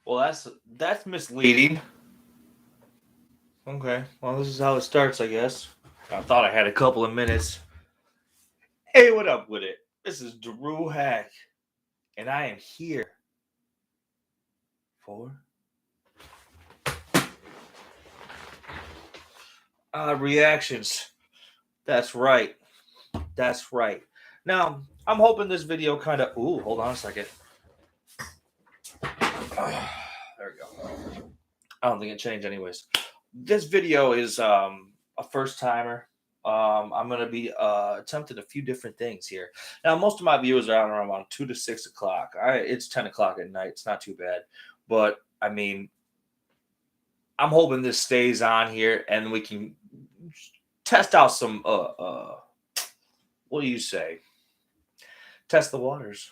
Well, that's misleading. Okay. Well, this is how it starts, I guess. I thought I had a couple of minutes. Hey, what up with it? This is Drew Hack, and I am here for reactions. That's right. That's right. Now, I'm hoping this video kind of. Ooh, hold on a second. There we go. I don't think it changed, anyways. This video is a first timer. I'm gonna be attempting a few different things here. Now, most of my viewers are on around 2 to 6 o'clock. It's 10 o'clock at night. It's not too bad, but I mean, I'm hoping this stays on here and we can test out some. What do you say? Test the waters.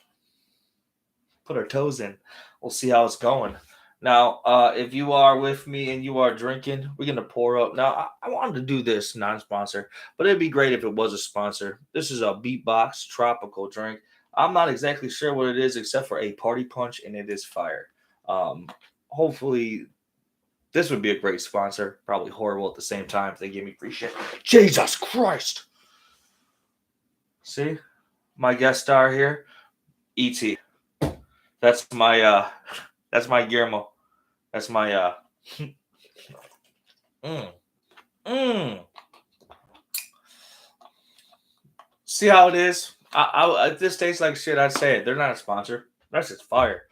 Put our toes in. We'll see how it's going. Now, if you are with me and you are drinking, we're gonna pour up. Now, I wanted to do this non-sponsor, but it'd be great if it was a sponsor. This is a Beatbox tropical drink. I'm not exactly sure what it is, except for a party punch, and it is fire. Um, Hopefully, this would be a great sponsor. Probably horrible at the same time if they give me free shit. Jesus Christ! See, my guest star here, ET. That's my that's my Guillermo. That's my mm, mm. See how it is? If this tastes like shit, I'd say it. They're not a sponsor. That's just fire.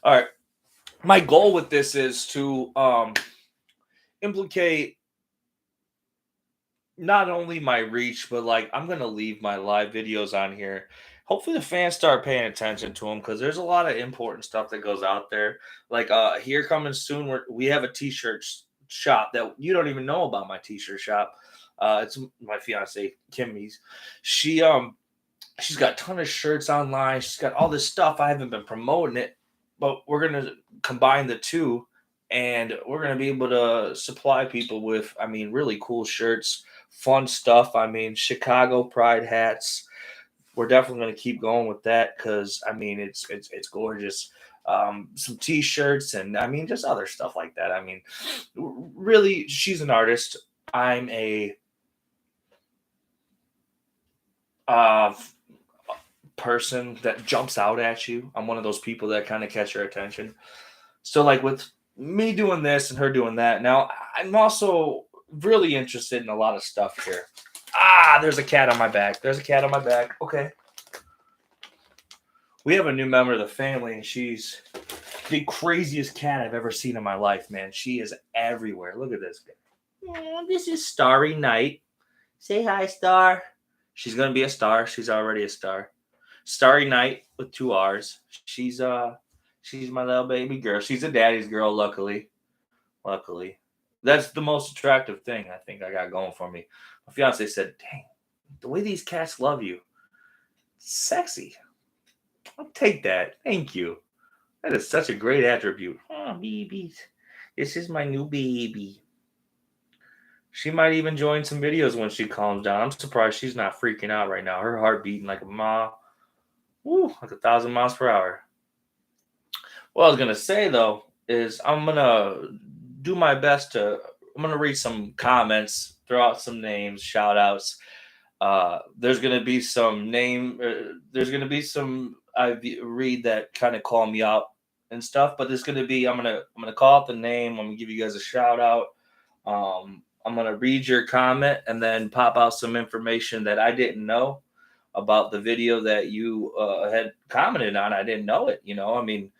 All right. My goal with this is to implicate not only my reach, but like I'm gonna leave my live videos on here. Hopefully the fans start paying attention to them because there's a lot of important stuff that goes out there. Like here coming soon, we have a t-shirt shop that you don't even know about. My t-shirt shop. It's my fiance Kimmy's. She's got a ton of shirts online. She's got all this stuff. I haven't been promoting it, but we're gonna combine the two, and we're gonna be able to supply people with, I mean, really cool shirts, fun stuff. I mean, Chicago Pride hats. We're definitely gonna keep going with that because I mean, it's gorgeous. Some T-shirts and I mean, just other stuff like that. I mean, really, she's an artist. I'm a uh, person that jumps out at you. I'm one of those people that kind of catch your attention. So, like with me doing this and her doing that, now I'm also really interested in a lot of stuff here. Ah, there's a cat on my back. There's a cat on my back. Okay. We have a new member of the family, and she's the craziest cat I've ever seen in my life, man. She is everywhere. Look at this guy. Oh, this is Starry Night. Say hi, Star. She's gonna be a star. She's already a star. Starry Night with two R's. She's my little baby girl. She's a daddy's girl, luckily. Luckily. That's the most attractive thing I think I got going for me. My fiance said, dang, the way these cats love you. Sexy. I'll take that. Thank you. That is such a great attribute. Oh, babies. This is my new baby. She might even join some videos when she calms down. I'm surprised she's not freaking out right now. Her heart beating like a mile. Woo, like 1,000 miles per hour. What I was gonna say though is I'm gonna do my best to. I'm gonna read some comments, throw out some names, shout outs. There's gonna be some name. There's gonna be some read that kind of call me out and stuff. But there's gonna be. I'm gonna call out the name. I'm gonna give you guys a shout out. I'm gonna read your comment and then pop out some information that I didn't know about the video that you had commented on. I didn't know it. I mean,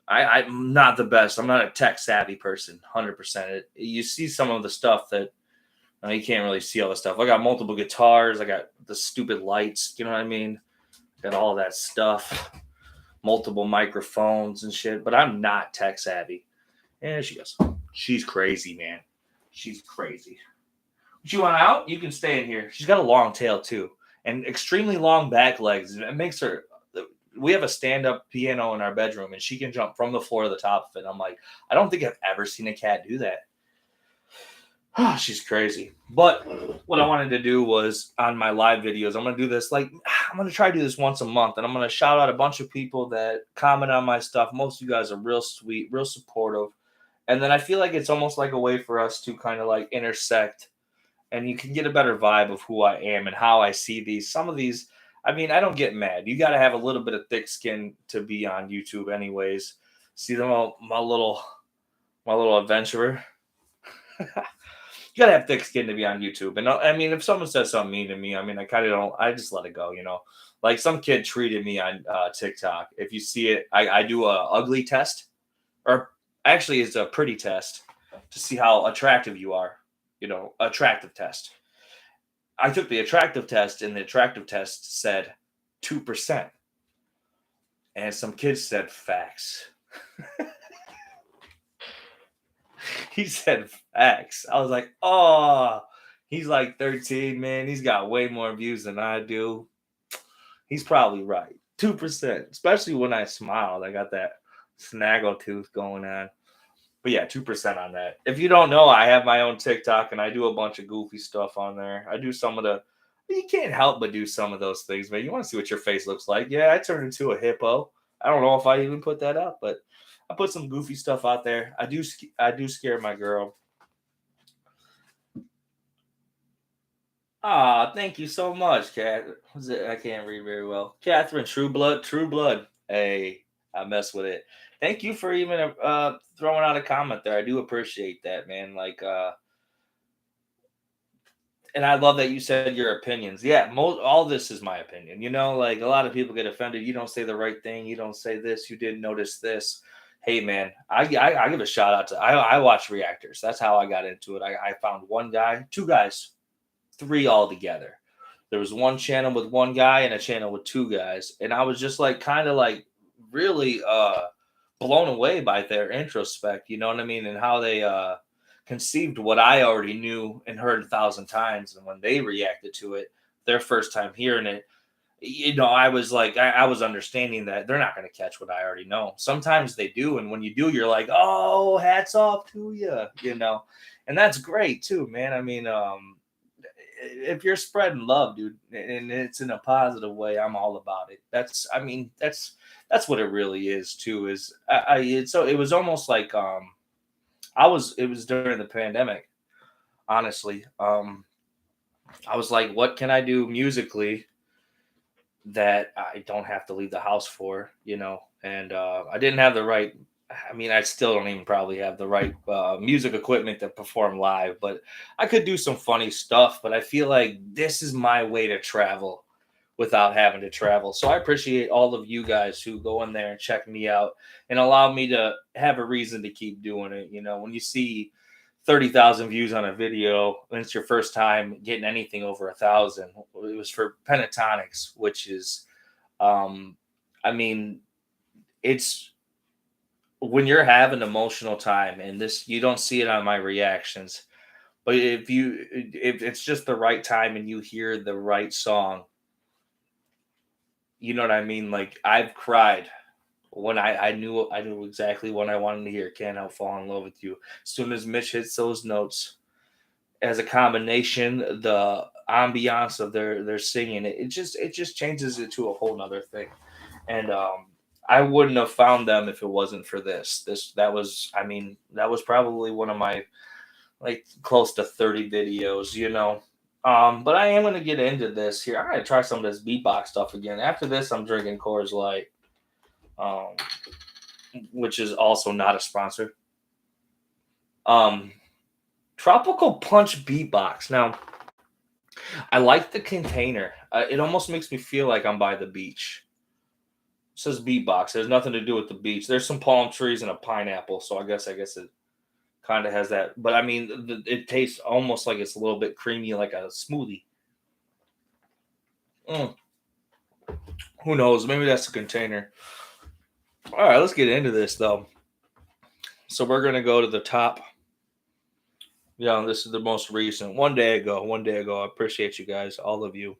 I'm not the best. I'm not a tech savvy person, 100%. You see some of the stuff that you can't really see all the stuff. I got multiple guitars. I got the stupid lights. You know what I mean? Got all that stuff, multiple microphones and shit. But I'm not tech savvy. And she goes, she's crazy, man. She's crazy. If you want out, you can stay in here. She's got a long tail too, and extremely long back legs. It makes her. We have a stand-up piano in our bedroom, and she can jump from the floor to the top of it. I'm like, I don't think I've ever seen a cat do that. She's crazy. But what I wanted to do was on my live videos, I'm gonna do this like I'm gonna try to do this once a month, and I'm gonna shout out a bunch of people that comment on my stuff. Most of you guys are real sweet, real supportive, and then I feel like it's almost like a way for us to kind of like intersect, and you can get a better vibe of who I am and how I see these. Some of these, I mean, I don't get mad. You got to have a little bit of thick skin to be on YouTube, anyways. See them all, my little adventurer. You gotta have thick skin to be on YouTube. And I mean, if someone says something mean to me, I mean, I kind of don't. I just let it go, you know. Like some kid treated me on TikTok. If you see it, I do a ugly test, or actually, it's a pretty test to see how attractive you are. You know, attractive test. I took the attractive test, and the attractive test said 2%, and some kids said facts. He said facts. I was like, oh, he's like 13, man. He's got way more views than I do. He's probably right. 2%, especially when I smiled. I got that snaggle tooth going on. But yeah, 2% on that. If you don't know, I have my own TikTok and I do a bunch of goofy stuff on there. I do some of the, you can't help but do some of those things, man. You want to see what your face looks like. Yeah, I turned into a hippo. I don't know if I even put that up, but I put some goofy stuff out there. I do scare my girl. Ah, thank you so much, Cat. Was it? I can't read very well. Catherine, True Blood, True Blood. Hey, I mess with it. Thank you for even throwing out a comment there. I do appreciate that, man. Like, and I love that you said your opinions. Yeah, all this is my opinion. You know, like a lot of people get offended. You don't say the right thing. You don't say this. You didn't notice this. Hey, man, I give a shout out to. I watch reactors. That's how I got into it. I found one guy, two guys, three altogether. There was one channel with one guy and a channel with two guys, and I was just like kind of like really blown away by their introspect, you know what I mean, and how they conceived what I already knew and heard 1,000 times, and when they reacted to it, their first time hearing it, you know, I was like, I was understanding that they're not going to catch what I already know. Sometimes they do, and when you do, you're like, oh, hats off to you, you know, and that's great too, man. I mean, if you're spreading love, dude, and it's in a positive way, I'm all about it. I mean, that's what it really is too. Is so it was almost like it was during the pandemic, honestly. I was like, what can I do musically that I don't have to leave the house for, you know? And I didn't have the right. I mean, I still don't even probably have the right music equipment to perform live, but I could do some funny stuff. But I feel like this is my way to travel without having to travel. So I appreciate all of you guys who go in there and check me out and allow me to have a reason to keep doing it. You know, when you see 30,000 views on a video and it's your first time getting anything over 1,000, it was for Pentatonics, which is, um, I mean, it's when you're having an emotional time, and this you don't see it on my reactions, but if it's just the right time and you hear the right song, you know what I mean, like I've cried when I knew exactly what I wanted to hear. Can't Help Falling in Love with You. As soon as Mitch hits those notes, as a combination, the ambiance of their singing, it just changes it to a whole nother thing. And I wouldn't have found them if it wasn't for that was, I mean, that was probably one of my like close to 30 videos, you know. But I am gonna get into this here. I gotta try some of this beatbox stuff again. After this, I'm drinking Coors Light, um, which is also not a sponsor. Um, Tropical Punch Beatbox. Now, I like the container. It almost makes me feel like I'm by the beach. It says beatbox. There's nothing to do with the beach. There's some palm trees and a pineapple, so I guess it kind of has that. But I mean, it tastes almost like it's a little bit creamy, like a smoothie. Mm, who knows? Maybe that's the container. All right, let's get into this though. So we're gonna go to the top. Yeah, this is the most recent. One day ago. One day ago. I appreciate you guys, all of you.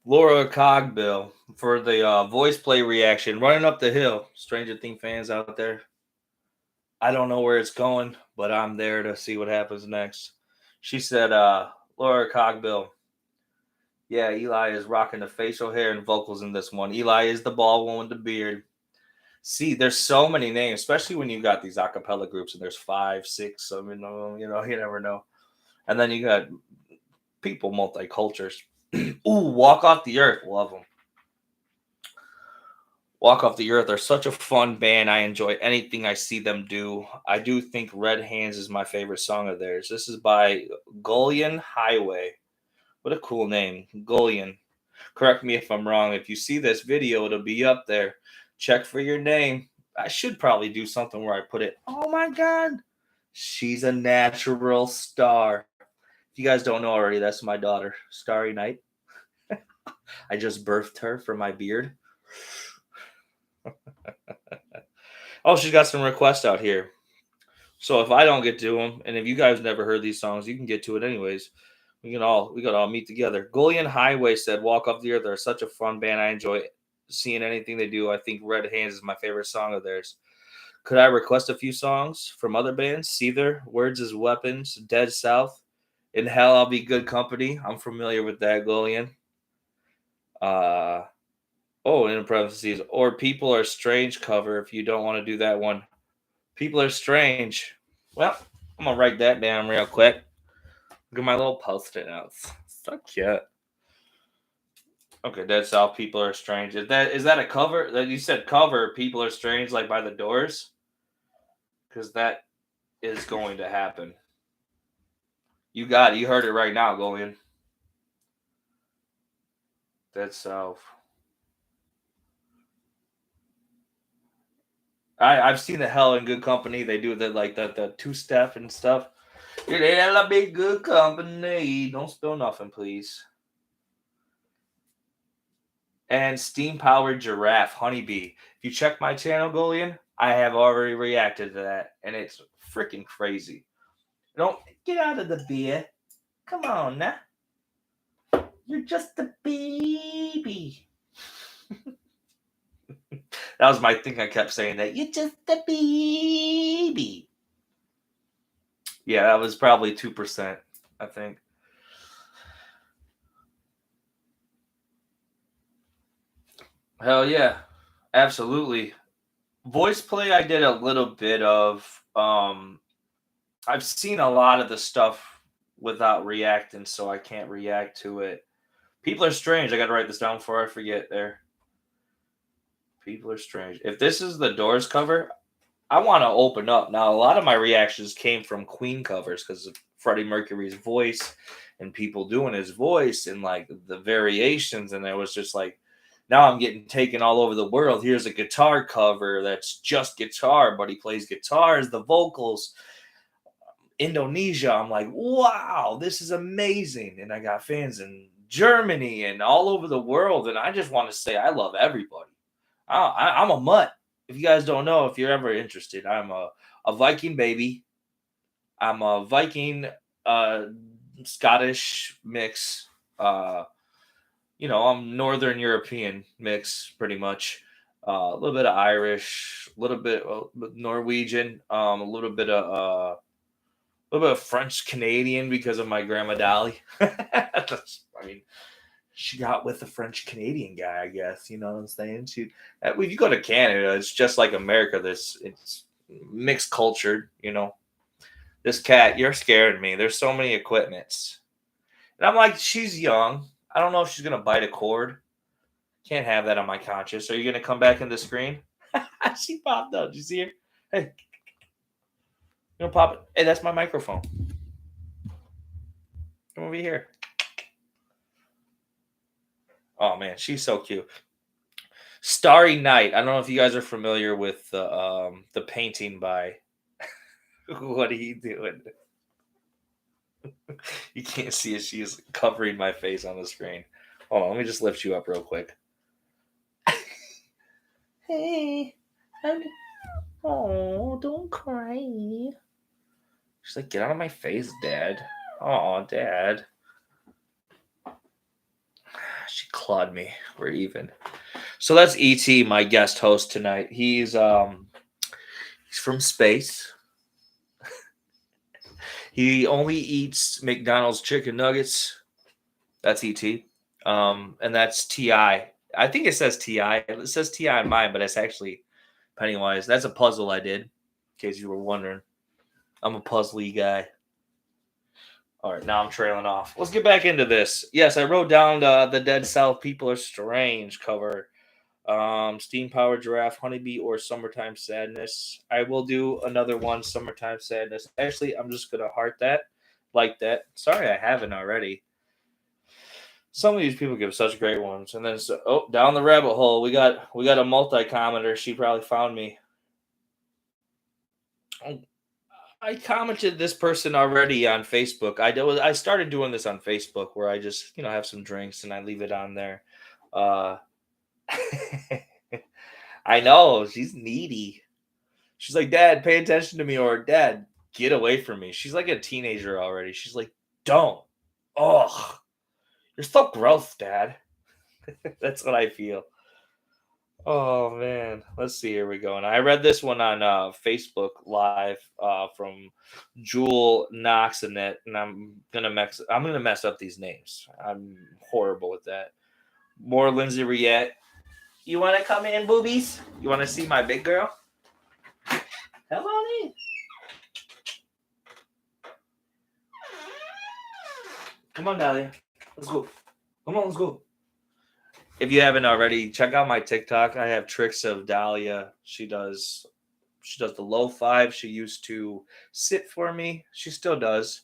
Laura Cogbill for the voice play reaction. Running up the hill. Stranger Things fans out there. I don't know where it's going, but I'm there to see what happens next. She said, Laura Cogbill, yeah, Eli is rocking the facial hair and vocals in this one. Eli is the bald one with the beard. See, there's so many names, especially when you got these acapella groups and there's 5, 6. I mean, you never know. And then you got people, multicultures. Ooh, Walk Off the Earth, love them. Walk Off the Earth are such a fun band. I enjoy anything I see them do. I do think Red Hands is my favorite song of theirs. This is by Gullion Highway. What a cool name, Gullion. Correct me if I'm wrong. If you see this video, it'll be up there. Check for your name. I should probably do something where I put it. Oh my God, she's a natural star. If you guys don't know already, that's my daughter, Starry Night. I just birthed her from my beard. Oh, she's got some requests out here. So if I don't get to them, and if you guys never heard these songs, you can get to it anyways. We can all meet together. Gullion Highway said, "Walk Off the Earth are such a fun band. I enjoy seeing anything they do. I think Red Hands is my favorite song of theirs. Could I request a few songs from other bands? Seether, Words as Weapons, Dead South. In Hell, I'll Be Good Company. I'm familiar with that, Gullion. In parentheses, or People Are Strange cover if you don't want to do that one. People Are Strange. Well, I'm going to write that down real quick. Look at my little post-it notes. So cute. Okay, Dead South, People Are Strange. Is that a cover? That you said cover, People Are Strange, like by the Doors? Because that is going to happen. You got it. You heard it right now, Gullion. Dead South. I've seen the Hell in Good Company. They do the two-step and stuff. It'll be good company. Don't spill nothing, please. And Steam-Powered Giraffe, Honeybee. If you check my channel, Gullion, I have already reacted to that, and it's freaking crazy. Don't get out of the beer. Come on now. You're just a baby. That was my thing. I kept saying that. You're just a baby. Yeah, that was probably 2%, I think. Hell yeah. Absolutely. Voice play I did a little bit of. I've seen a lot of the stuff without reacting, so I can't react to it. People Are Strange. I got to write this down before I forget there. People Are Strange. If this is the Doors cover, I want to open up. Now, a lot of my reactions came from Queen covers because of Freddie Mercury's voice and people doing his voice and like the variations. And it was just like, now I'm getting taken all over the world. Here's a guitar cover that's just guitar, but he plays guitars, the vocals. Indonesia, I'm like, wow, this is amazing. And I got fans in Germany and all over the world. And I just want to say I love everybody. I'm a mutt. If you guys don't know, if you're ever interested, I'm a Viking baby. I'm a Viking Scottish mix. I'm Northern European mix, pretty much. A little bit of Irish, a little bit Norwegian, a little bit of French Canadian because of my grandma Dolly. I mean, she got with a French Canadian guy, I guess. You know what I'm saying? When you go to Canada, it's just like America. It's mixed cultured. This cat, you're scaring me. There's so many equipments, and I'm like, she's young. I don't know if she's gonna bite a cord. Can't have that on my conscience. Are you gonna come back in the screen? She popped up. Did you see her? Hey, pop it. Hey, that's my microphone. Come over here. Oh man, she's so cute. Starry Night. I don't know if you guys are familiar with the painting by. What are you doing? You can't see it. She's covering my face on the screen. Hold on, let me just lift you up real quick. Hey, don't cry. She's like, get out of my face, Dad. Oh, Dad. She clawed me. We're even. So that's ET, my guest host tonight. He's He's from space. He only eats McDonald's chicken nuggets. That's ET. And that's TI. I think it says TI. It says TI on mine, but it's actually Pennywise. That's a puzzle I did, in case you were wondering. I'm a puzzly guy. All right, now I'm trailing off. Let's get back into this. Yes, I wrote down the Dead South People Are Strange cover. Steam Powered Giraffe, Honeybee, or Summertime Sadness. I will do another one, Summertime Sadness. Actually, I'm just gonna heart that, like that. Sorry, I haven't already. Some of these people give such great ones, and then down the rabbit hole, we got a multi-commenter. She probably found me. I commented this person already on Facebook. I started doing this on Facebook where I just have some drinks and I leave it on there. I know she's needy. She's like, Dad, pay attention to me, or Dad, get away from me. She's like a teenager already. She's like, don't. Ugh, you're so gross, Dad. That's what I feel. Oh man, let's see. Here we go. And I read this one on Facebook Live from Jewel Knoxanet, and I'm gonna mess up these names. I'm horrible with that. More Lindsay Riette. You want to come in, boobies? You want to see my big girl? Come on in. Come on, Dahlia. Let's go. Come on, let's go. If you haven't already, check out my TikTok. I have tricks of Dahlia. She does the low five. She used to sit for me. She still does.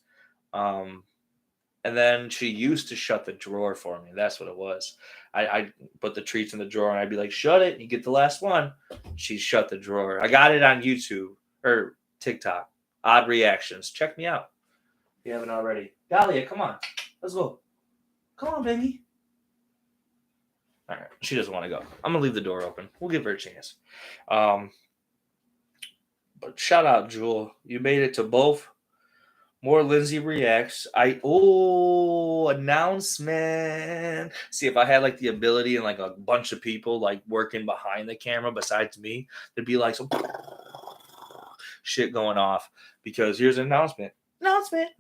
And then she used to shut the drawer for me. That's what it was. I put the treats in the drawer and I'd be like, shut it. You get the last one. She shut the drawer. I got it on YouTube or TikTok. Odd Reactions. Check me out if you haven't already. Dahlia, come on. Let's go. Come on, baby. All right. She doesn't want to go. I'm going to leave the door open. We'll give her a chance. But shout out, Jewel. You made it to both. More Lindsay Reacts. Announcement. See, if I had like the ability and like a bunch of people like working behind the camera besides me, there'd be like some shit going off because here's an announcement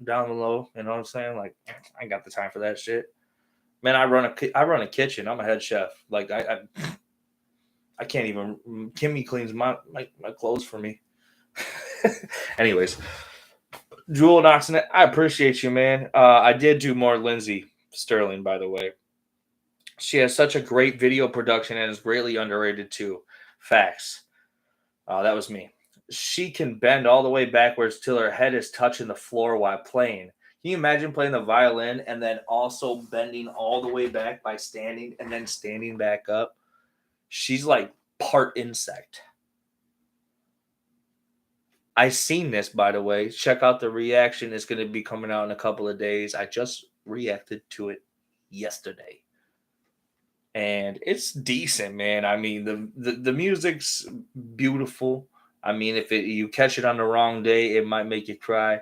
down below. You know what I'm saying? Like, I ain't got the time for that shit. Man, I run a kitchen. I'm a head chef. Like I can't even. Kimmy cleans my clothes for me. Anyways. Jewel Knoxon, I appreciate you, man. I did do more Lindsay Sterling, by the way. She has such a great video production and is greatly underrated too. Facts. That was me. She can bend all the way backwards till her head is touching the floor while playing. Can you imagine playing the violin and then also bending all the way back by standing and then standing back up? She's like part insect. I seen this, by the way. Check out the reaction. It's going to be coming out in a couple of days. I just reacted to it yesterday. And it's decent, man. I mean, the music's beautiful. I mean, if you catch it on the wrong day, it might make you cry.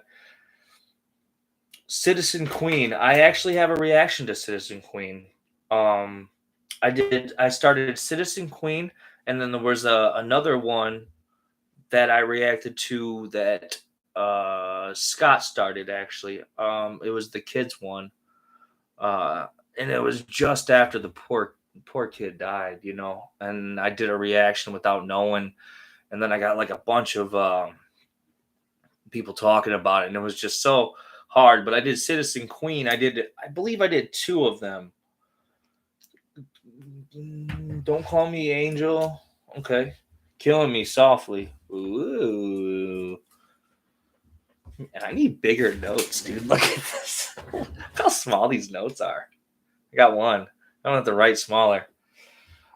Citizen Queen. I actually have a reaction to Citizen Queen. I started Citizen Queen, and then there was another one that I reacted to that Scott started, actually. It was the kids one. And it was just after the poor kid died, and I did a reaction without knowing. And then I got like a bunch of people talking about it, and it was just so hard. But I did Citizen Queen. I believe I did 2 of them. Don't Call Me Angel. Okay. Killing Me Softly. Ooh. And I need bigger notes, dude. Look at this. Look how small these notes are. I got one. I don't have to write smaller.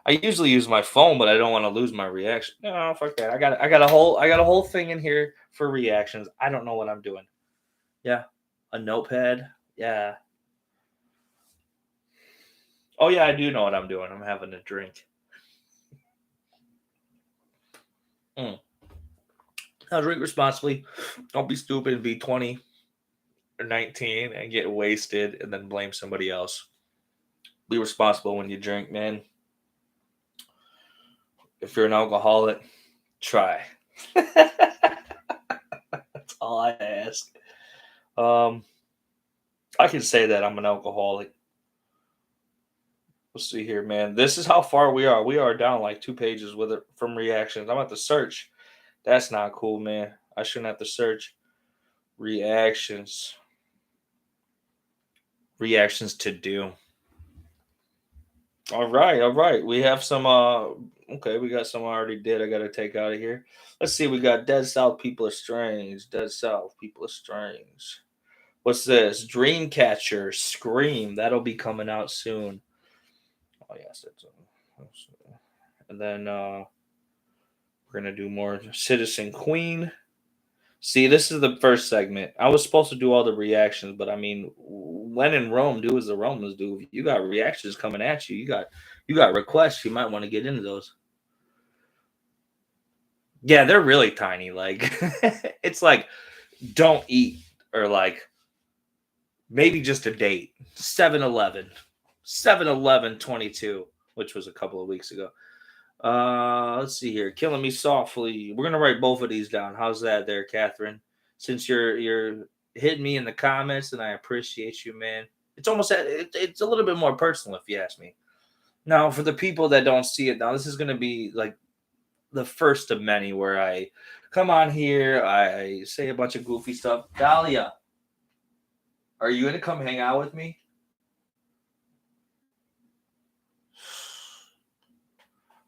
I usually use my phone, but I don't want to lose my reaction. No, fuck that. I got a whole thing in here for reactions. I don't know what I'm doing. Yeah. A notepad. Yeah. Oh yeah, I do know what I'm doing. I'm having a drink. Now drink responsibly. Don't be stupid and be 20 or 19 and get wasted and then blame somebody else. Be responsible when you drink, man. If you're an alcoholic, try. That's all I ask. Um, I can say that I'm an alcoholic. Let's see here, man. This is how far we are. We are down like 2 pages with it from reactions. I'm at the search. That's not cool, man. I shouldn't have to search reactions. Reactions to do. All right, all right. We have some okay, we got some I already did. I gotta take out of here. Let's see, we got Dead South People are Strange. Dead South People are Strange. What's this? Dreamcatcher Scream. That'll be coming out soon. Oh yes, and then we're gonna do more Citizen Queen. See, this is the first segment. I was supposed to do all the reactions, but I mean, when in Rome, do as the Romans do. If you got reactions coming at you, you got requests. You might want to get into those. Yeah, they're really tiny. Like it's like don't eat or like maybe just a date. 7-Eleven. 7-Eleven 22, which was a couple of weeks ago. Let's see here. Killing Me Softly. We're gonna write both of these down. How's that there, Catherine? Since you're hitting me in the comments, and I appreciate you, man. It's almost it's a little bit more personal, if you ask me. Now, for the people that don't see it, now this is gonna be like the first of many where I come on here, I say a bunch of goofy stuff. Dahlia, are you gonna come hang out with me?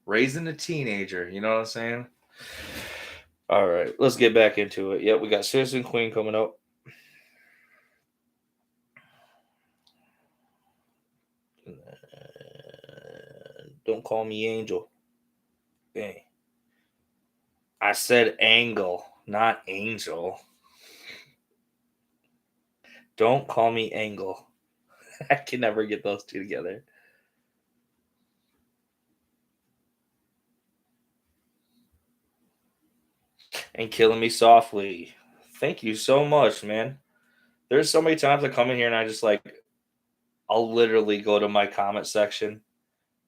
Raising a teenager, you know what I'm saying? All right, let's get back into it. Yep, we got Citizen Queen coming up. Don't call me Angel. Dang. I said angle, not angel. Don't call me Angle. I can never get those two together. And Killing Me Softly. Thank you so much, man. There's so many times I come in here and I just like, I'll literally go to my comment section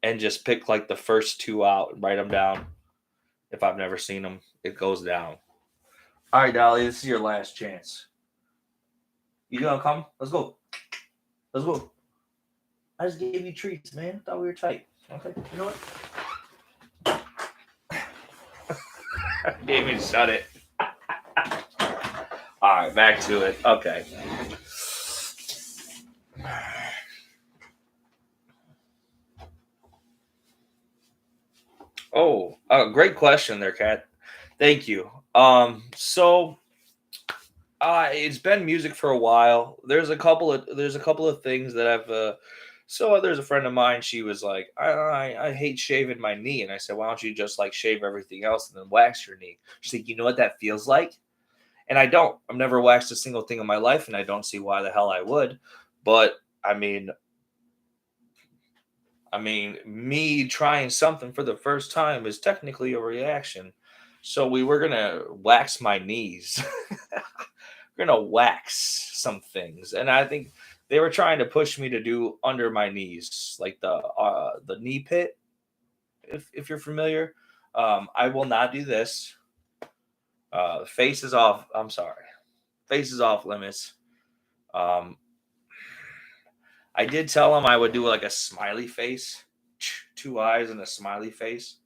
and just pick like the first two out and write them down. If I've never seen them, it goes down. All right, Dolly, this is your last chance. You gonna come? Let's go. Let's go. I just gave you treats, man. Thought we were tight. Okay, you know what? Damien, shut it. All right, back to it. Okay. Oh, great question there, Kat. Thank you. So it's been music for a while. There's a couple of things that I've so there's a friend of mine, she was like, I hate shaving my knee. And I said, why don't you just like shave everything else and then wax your knee? She's like, you know what that feels like? And I don't. I've never waxed a single thing in my life, and I don't see why the hell I would. But I mean, me trying something for the first time is technically a reaction. So we were gonna wax my knees. We're gonna wax some things, and I think they were trying to push me to do under my knees, like the knee pit. If you're familiar, I will not do this. Face is off. I'm sorry, face is off limits. Um, I did tell them I would do like a smiley face, two eyes and a smiley face,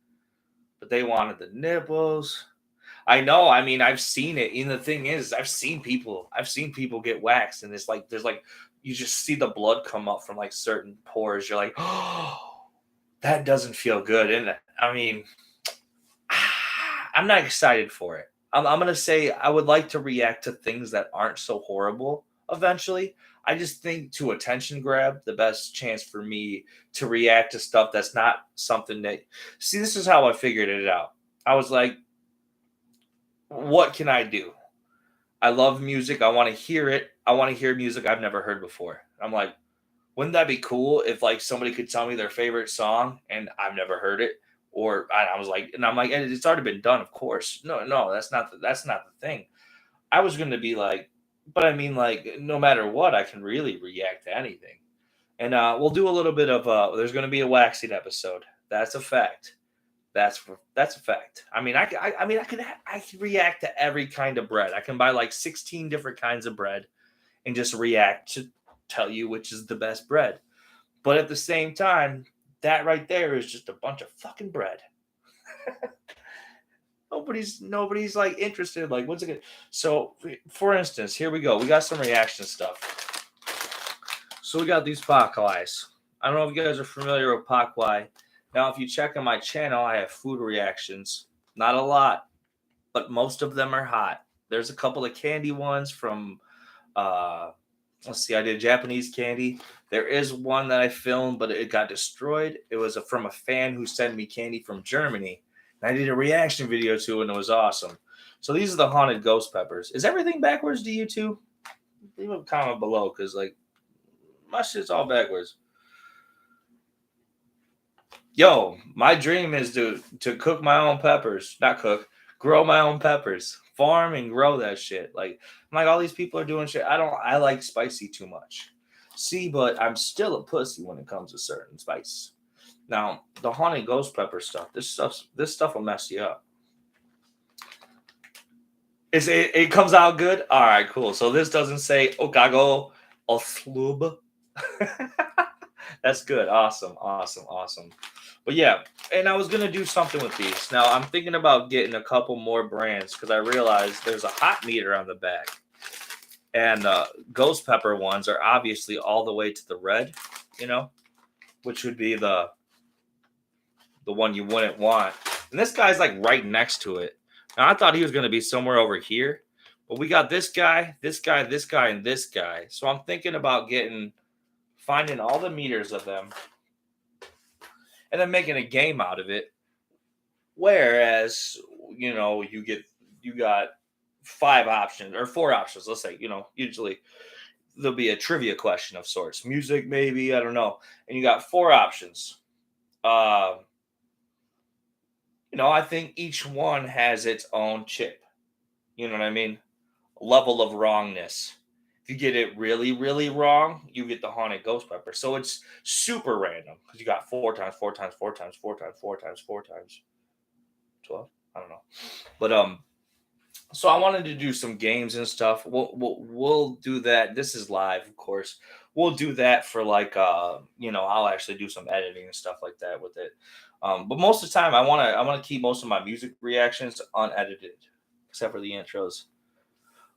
but they wanted the nipples. I know. I mean, I've seen it. And the thing is, I've seen people get waxed, and it's like there's like you just see the blood come up from like certain pores. You're like, oh, that doesn't feel good. And I mean, I'm not excited for it. I'm gonna say I would like to react to things that aren't so horrible eventually. I just think to attention grab, the best chance for me to react to stuff that's not something that. See, this is how I figured it out. I was like, what can I do? I love music. I want to hear it. I want to hear music I've never heard before. I'm like, wouldn't that be cool if like somebody could tell me their favorite song and I've never heard it? Or I was like, and I'm like, and it's already been done, of course. No, no, that's not the thing. I was going to be like, but I mean, like, no matter what, I can really react to anything. And we'll do a little bit of. There's going to be a waxing episode. That's a fact. That's a fact. I mean, I can react to every kind of bread. I can buy like 16 different kinds of bread and just react to tell you which is the best bread. But at the same time, that right there is just a bunch of fucking bread. Nobody's like interested. Like, what's it good? So, for instance, here we go. We got some reaction stuff. So we got these pakwais. I don't know if you guys are familiar with pakwai. Now, if you check on my channel, I have food reactions. Not a lot, but most of them are hot. There's a couple of candy ones from let's see, I did Japanese candy. There is one that I filmed, but it got destroyed. It was from a fan who sent me candy from Germany. And I did a reaction video to it, and it was awesome. So these are the haunted ghost peppers. Is everything backwards to you too? Leave a comment below, because like my shit's all backwards. Yo, my dream is to cook my own peppers. Not cook, grow my own peppers. Farm and grow that shit. Like, I'm like, all these people are doing shit. I like spicy too much. See, but I'm still a pussy when it comes to certain spice. Now, the haunted ghost pepper stuff, this stuff will mess you up. It comes out good? All right, cool. So this doesn't say Okago or slub. That's good. Awesome. But yeah, and I was gonna do something with these. Now I'm thinking about getting a couple more brands because I realized there's a hot meter on the back, and ghost pepper ones are obviously all the way to the red, which would be the one you wouldn't want. And this guy's like right next to it. Now I thought he was gonna be somewhere over here, but we got this guy, this guy, this guy, and this guy. So I'm thinking about finding all the meters of them and then making a game out of it. Whereas, you got 5 options or 4 options. Let's say, usually there'll be a trivia question of sorts, music, maybe, I don't know. And you got 4 options. I think each one has its own chip. You know what I mean? Level of wrongness. If you get it really, really wrong, you get the haunted ghost pepper. So it's super random because you got 4 times, 4 times, 4 times, 4 times, 4 times, 4 times, 12. I don't know, but so I wanted to do some games and stuff. We'll do that. This is live, of course. We'll do that for like I'll actually do some editing and stuff like that with it. But most of the time, I want to keep most of my music reactions unedited, except for the intros.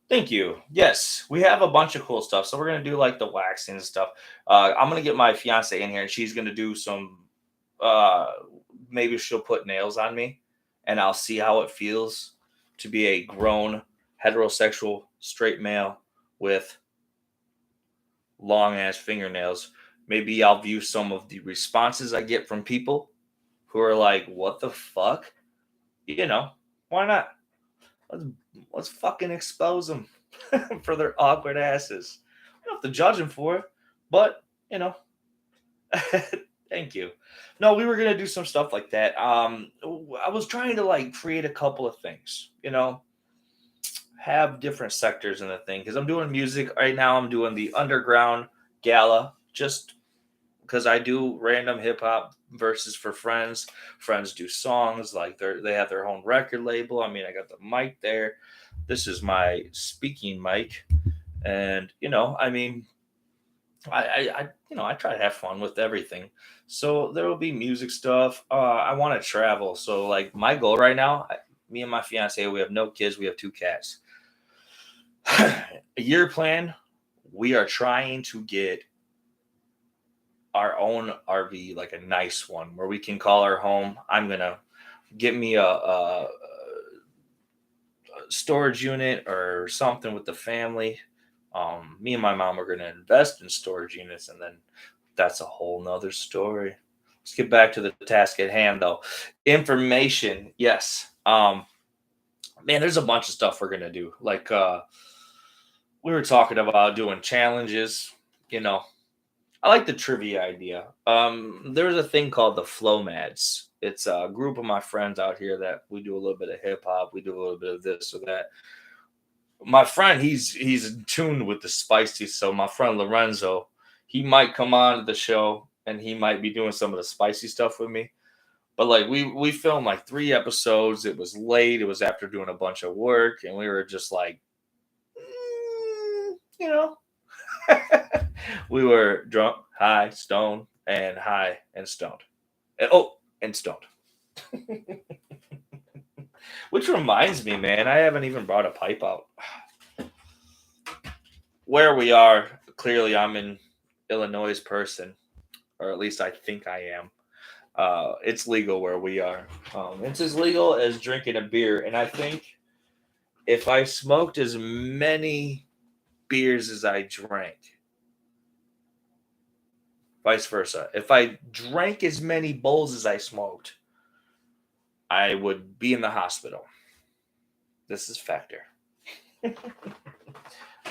Thank you. Yes, we have a bunch of cool stuff. So we're gonna do like the waxing and stuff. I'm gonna get my fiance in here, and she's gonna do some. Maybe she'll put nails on me, and I'll see how it feels to be a grown heterosexual straight male with long ass fingernails. Maybe I'll view some of the responses I get from people who are like, "What the fuck?" Why not? Let's fucking expose them for their awkward asses. I don't have to judge them for it, but thank you. No, we were gonna do some stuff like that. I was trying to like create a couple of things, have different sectors in the thing because I'm doing music right now. I'm doing the underground gala just because I do random hip hop verses for friends. Friends do songs like they have their own record label. I mean, I got the mic there. This is my speaking mic, and I try to have fun with everything. So there will be music stuff. I want to travel. So like my goal right now, me and my fiance, we have no kids. We have 2 cats. A year plan. We are trying to get our own RV, like a nice one where we can call our home. I'm gonna get me a storage unit or something with the family. Me and my mom are gonna invest in storage units, and then that's a whole nother story. Let's get back to the task at hand, though. Information, yes. Man, there's a bunch of stuff we're gonna do. Like we were talking about doing challenges. I like the trivia idea. There's a thing called the Flow Mads. It's a group of my friends out here that we do a little bit of hip hop. We do a little bit of this or that. My friend, he's in tune with the spicy. So my friend Lorenzo, he might come on to the show and he might be doing some of the spicy stuff with me. But like we filmed like 3 episodes. It was late. It was after doing a bunch of work, and we were just like, you know, we were drunk, high, stoned, and high and stoned, and stoned. Which reminds me, man, I haven't even brought a pipe out. Where we are, clearly, I'm in Illinois person, or at least I think I am. It's legal where we are. It's as legal as drinking a beer, and I think if I smoked as many beers as I drank, vice versa, if I drank as many bowls as I smoked, I would be in the hospital. This is factor.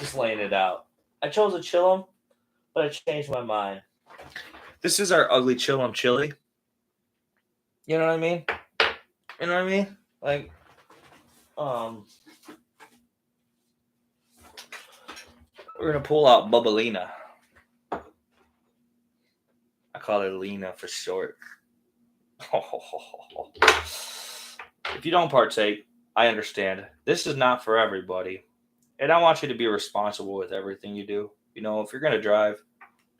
Just laying it out. I chose a chillum, but I changed my mind. This is our ugly chillum chili. You know what I mean? You know what I mean? Like, we're gonna pull out Bubbalina. I call it Lena for short. If you don't partake, I understand. This is not for everybody. And I want you to be responsible with everything you do. You know, if you're going to drive,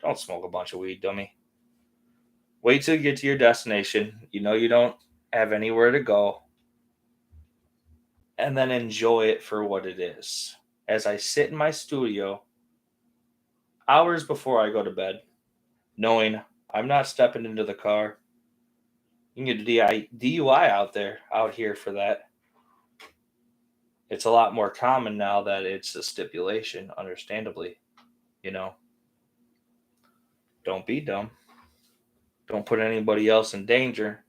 don't smoke a bunch of weed, dummy. Wait till you get to your destination. You know you don't have anywhere to go. And then enjoy it for what it is. As I sit in my studio, hours before I go to bed, knowing I'm not stepping into the car. You can get a DUI out here for that. It's a lot more common now that it's a stipulation, understandably. You know, don't be dumb. Don't put anybody else in danger,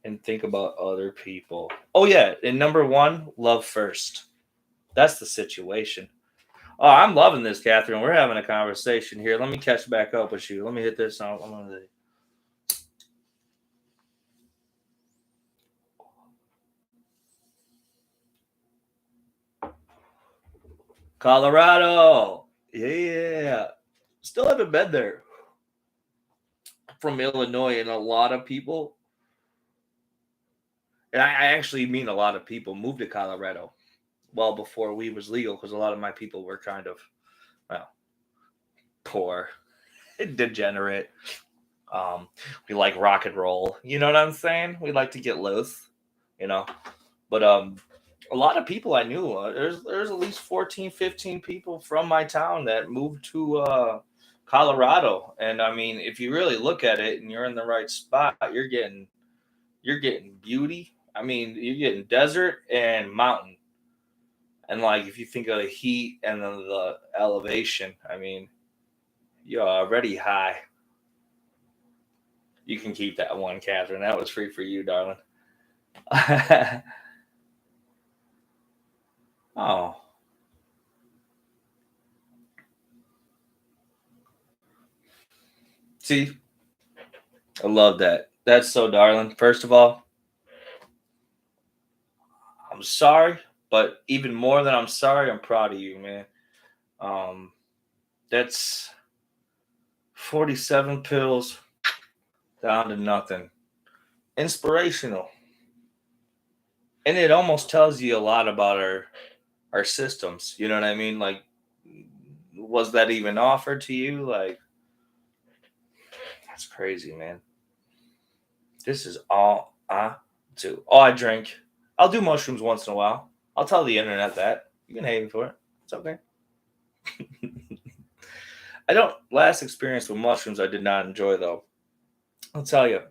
and think about other people. Oh, yeah. And number one, love first. That's the situation. Oh, I'm loving this, Catherine. We're having a conversation here. Let me catch back up with you. Let me hit this on. Colorado. Yeah. Still haven't been there. From Illinois, and a lot of people, and I actually mean a lot of people, moved to Colorado well before weed was legal, because a lot of my people were kind of, well, poor, degenerate. We like rock and roll. You know what I'm saying? We like to get loose, you know. But a lot of people I knew, there's at least 14, 15 people from my town that moved to Colorado. And I mean, if you really look at it and you're in the right spot, you're getting beauty. I mean, you're getting desert and mountain. And like, if you think of the heat and then the elevation, I mean, you're already high. You can keep that one, Catherine. That was free for you, darling. Oh. See, I love that. That's so darling. First of all, I'm sorry, but even more than I'm sorry, I'm proud of you, man. Um, that's 47 pills down to nothing. Inspirational. And it almost tells you a lot about our systems. You know what I mean? Like, was that even offered to you? Like, that's crazy, man. This is all I do. Oh, I drink. I'll do mushrooms once in a while. I'll tell the internet that. You can hate me for it. It's okay. I don't. Last experience with mushrooms, I did not enjoy, though. I'll tell you.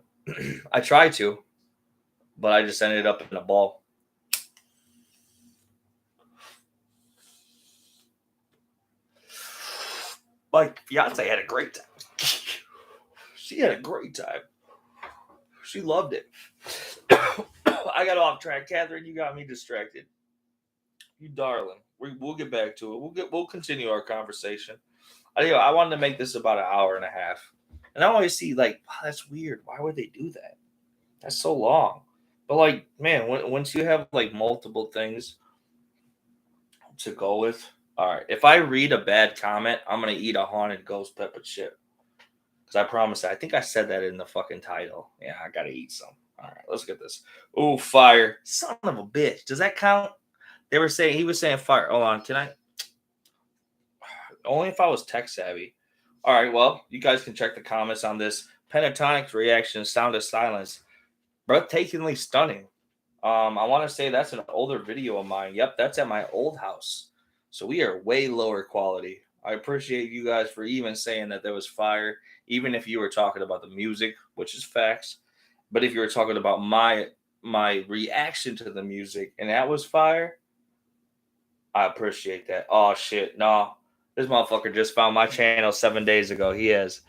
I tried to, but I just ended up in a ball. My fiance had a great time. She had a great time. She loved it. I got off track, Catherine. You got me distracted. You darling. We'll get back to it. We'll continue our conversation. I wanted to make this about an hour and a half, and I always see like, wow, that's weird. Why would they do that? That's so long. But like, man, once you have like multiple things to go with, all right. If I read a bad comment, I'm gonna eat a haunted ghost pepper chip. Because I promise, I think I said that in the fucking title. Yeah, I gotta eat some. All right, let's get this. Oh, fire. Son of a bitch. Does that count? He was saying fire. Hold on, can I? Only if I was tech savvy. All right, well, you guys can check the comments on this. Pentatonic reaction, Sound of Silence. Breathtakingly stunning. I want to say that's an older video of mine. Yep, that's at my old house. So we are way lower quality. I appreciate you guys for even saying that there was fire, even if you were talking about the music, which is facts. But if you were talking about my reaction to the music and that was fire, I appreciate that. Oh shit, no. This motherfucker just found my channel 7 days ago. He has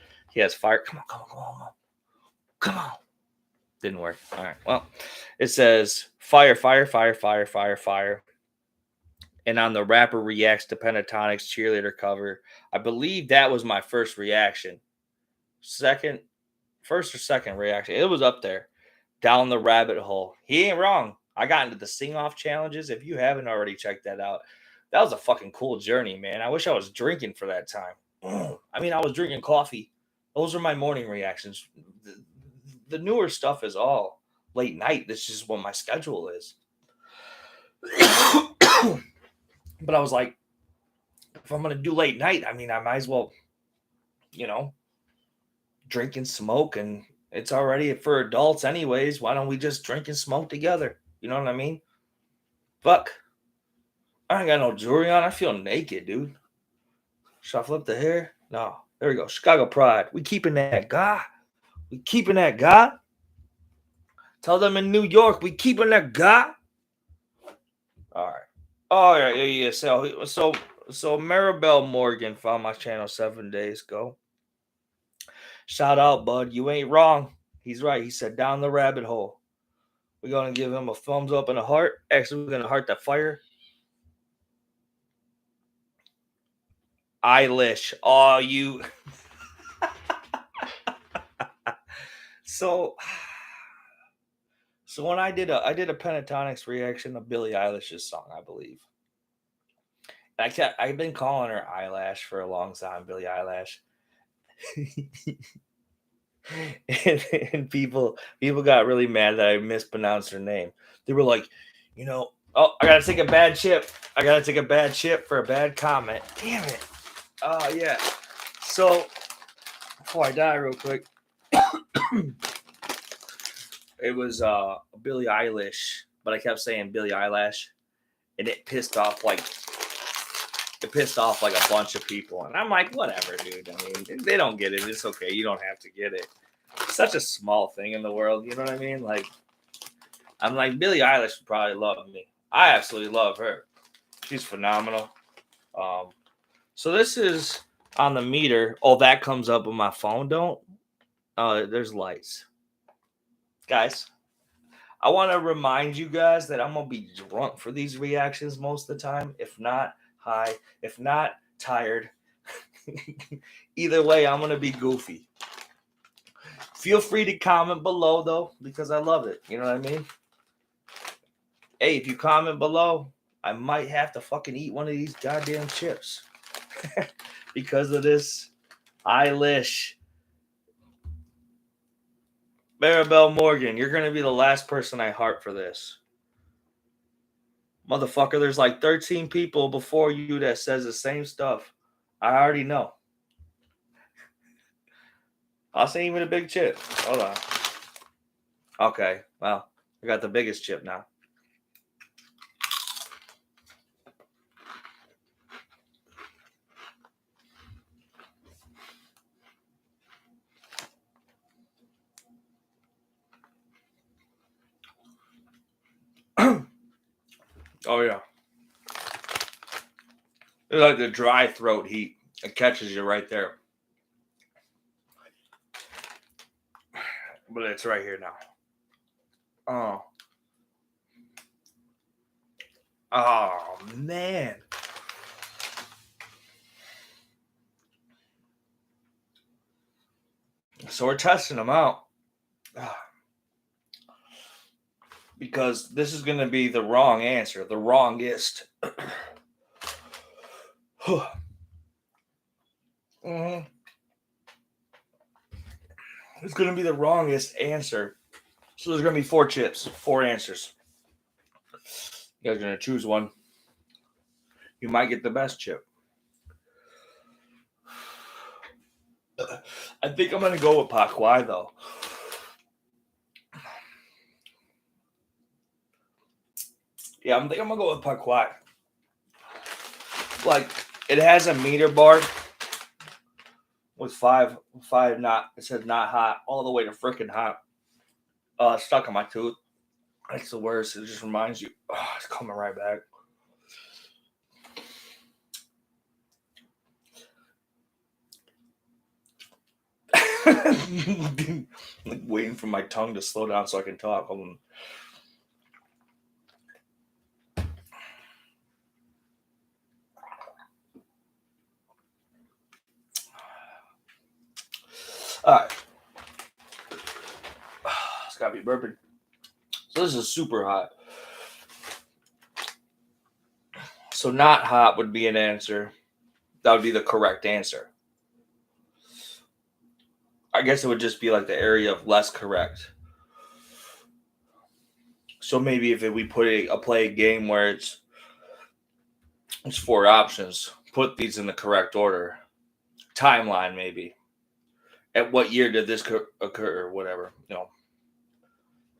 fire. Come on. Didn't work. All right. Well, it says fire, fire, fire, fire, fire, fire. And on the rapper reacts to Pentatonic's cheerleader cover. I believe that was my first reaction. First or second reaction. It was up there. Down the rabbit hole. He ain't wrong. I got into the sing-off challenges. If you haven't already checked that out, that was a fucking cool journey, man. I wish I was drinking for that time. I mean, I was drinking coffee. Those are my morning reactions. The newer stuff is all late night. This is what my schedule is. But I was like, if I'm going to do late night, I mean, I might as well, drink and smoke. And it's already for adults anyways. Why don't we just drink and smoke together? You know what I mean? Fuck. I ain't got no jewelry on. I feel naked, dude. Should I flip the hair? No. There we go. Chicago Pride. We keeping that guy. We keeping that guy. Tell them in New York, we keeping that guy. All right. Oh yeah. So Maribel Morgan found my channel 7 days ago. Shout out, bud. You ain't wrong. He's right. He said down the rabbit hole. We're gonna give him a thumbs up and a heart. Actually, we're gonna heart that fire. Eilish. Oh, you. So when I did a Pentatonics reaction of Billie Eilish's song, I believe. I've been calling her Eyelash for a long time, Billie Eilish. and people got really mad that I mispronounced her name. They were like, oh, I gotta take a bad chip. I gotta take a bad chip for a bad comment. Damn it. Oh yeah. So before I die real quick, it was Billie Eilish, but I kept saying Billie Eyelash, and it pissed off like a bunch of people. And I'm like, whatever, dude. I mean, they don't get it. It's okay. You don't have to get it. It's such a small thing in the world. You know what I mean? Like, I'm like, Billie Eilish would probably love me. I absolutely love her. She's phenomenal. So this is on the meter. Oh, that comes up on my phone. There's lights. Guys, I want to remind you guys that I'm going to be drunk for these reactions most of the time. If not, high. If not, tired. Either way, I'm going to be goofy. Feel free to comment below, though, because I love it. You know what I mean? Hey, if you comment below, I might have to fucking eat one of these goddamn chips. Because of this Eilish. Maribel Morgan, you're going to be the last person I heart for this. Motherfucker, there's like 13 people before you that says the same stuff. I already know. I'll say even a big chip. Hold on. Okay, well, I got the biggest chip now. Oh, yeah. It's like the dry throat heat. It catches you right there. But it's right here now. Oh, man. So we're testing them out. Because this is going to be the wrong answer. The wrongest. It's going to be the wrongest answer. So there's going to be 4 chips, 4 answers. You guys are going to choose one. You might get the best chip. I think I'm going to go with Pakwai, though. Yeah, I'm going to go with Pakwai. Like, it has a meter bar with 5 not, it says not hot, all the way to freaking hot. Stuck on my tooth. That's the worst. It just reminds you. Oh, it's coming right back. Like waiting for my tongue to slow down so I can talk. All right. It's gotta be burping. So this is super hot. So not hot would be an answer. That would be the correct answer. I guess it would just be like the area of less correct. So maybe if we put play a game where it's 4 options, put these in the correct order. Timeline maybe. At what year did this occur or whatever,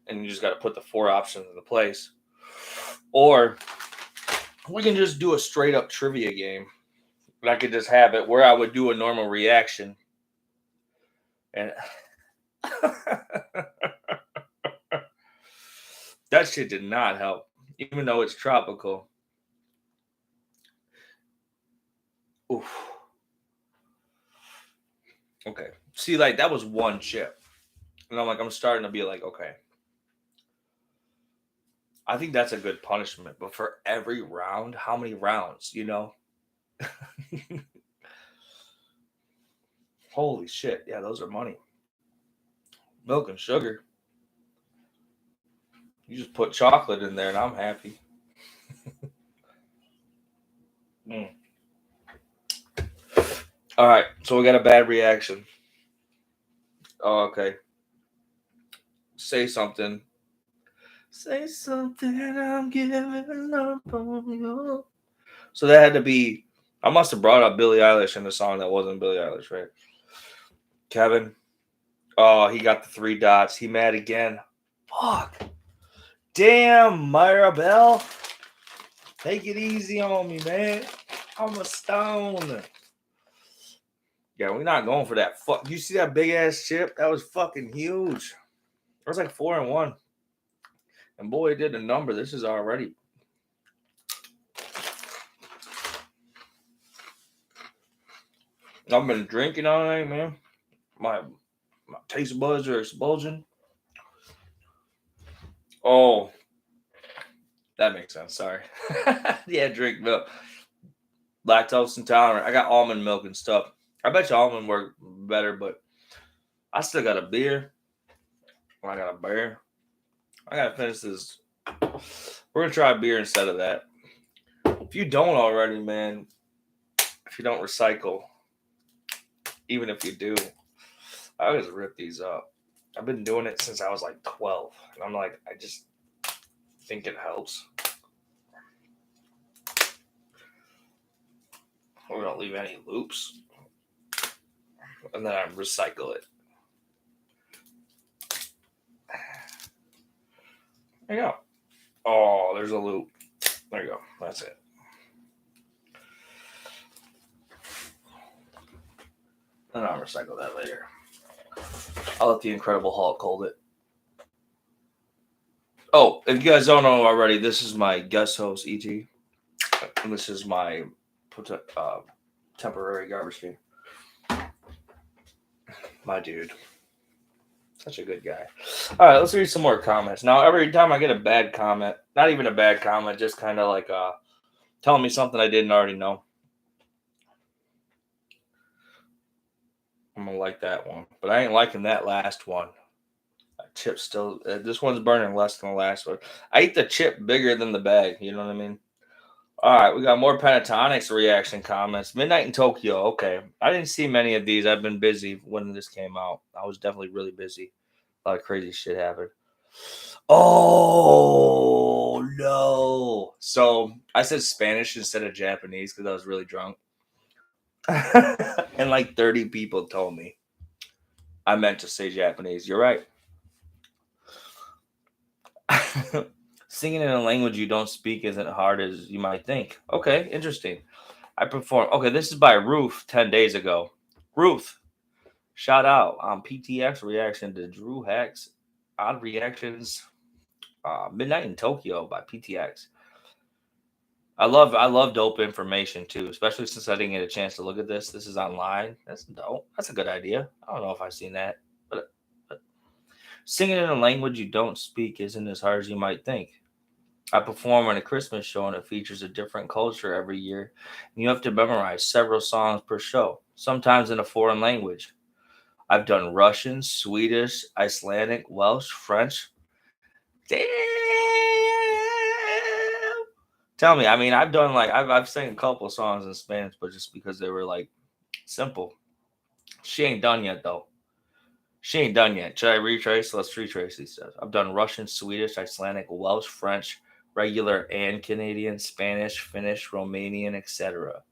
and you just got to put the 4 options into place. Or we can just do a straight up trivia game. And I could just have it where I would do a normal reaction. And that shit did not help, even though it's tropical. Oof. Okay. See, like, that was 1 chip. And I'm starting to be like, okay. I think that's a good punishment. But for every round, how many rounds, Holy shit. Yeah, those are money. Milk and sugar. You just put chocolate in there and I'm happy. All right. So we got a bad reaction. Oh, okay. Say something. Say something, I'm giving up on you. So that had to be, I must have brought up Billie Eilish in the song that wasn't Billie Eilish, right? Kevin. Oh, he got the 3 dots. He mad again. Fuck. Damn, Myra Bell. Take it easy on me, man. I'm a stone. Yeah, we're not going for that. Fuck. You see that big ass chip? That was fucking huge. It was like 4-1. And boy, it did a number. This is already. I've been drinking all night, man. My taste buds are exploding. Oh, that makes sense. Sorry. Yeah, drink milk. Lactose intolerant. I got almond milk and stuff. I bet you almond work better, but I still got a beer. I got a beer. I gotta finish this. We're gonna try a beer instead of that. If you don't already, man, if you don't recycle, even if you do, I always rip these up. I've been doing it since I was like 12. And I'm like, I just think it helps. We don't leave any loops. And then I recycle it. There you go. Oh, there's a loop. There you go. That's it. And I'll recycle that later. I'll let the Incredible Hulk hold it. Oh, if you guys don't know already, this is my guest host, E.T. And this is my temporary garbage can. My dude. Such a good guy. All right, let's read some more comments. Now, every time I get a bad comment, not even a bad comment, just kind of like telling me something I didn't already know, I'm going to like that one. But I ain't liking that last one. That chip still, this one's burning less than the last one. I eat the chip bigger than the bag. You know what I mean? All right, we got more Pentatonics reaction comments. Midnight in Tokyo. Okay. I didn't see many of these. I've been busy when this came out. I was definitely really busy. A lot of crazy shit happened. Oh no! So I said Spanish instead of Japanese because I was really drunk, and like 30 people told me I meant to say Japanese. You're right. Singing in a language you don't speak isn't hard as you might think. Okay, interesting. I perform. Okay, this is by Ruth 10 days ago. Ruth, shout out on PTX reaction to Drew Hacks Odd Reactions Midnight in Tokyo by PTX. I love dope information too, especially since I didn't get a chance to look at this. This is online. That's dope. That's a good idea. I don't know if I've seen that, but singing in a language you don't speak isn't as hard as you might think. I perform on a Christmas show and it features a different culture every year. And you have to memorize several songs per show, sometimes in a foreign language. I've done Russian, Swedish, Icelandic, Welsh, French. Damn. Tell me, I mean, I've done like I've sang a couple songs in Spanish, but just because they were like simple. She ain't done yet though. She ain't done yet. Should I retrace? Let's retrace these stuff. I've done Russian, Swedish, Icelandic, Welsh, French, regular and Canadian, Spanish, Finnish, Romanian, etc.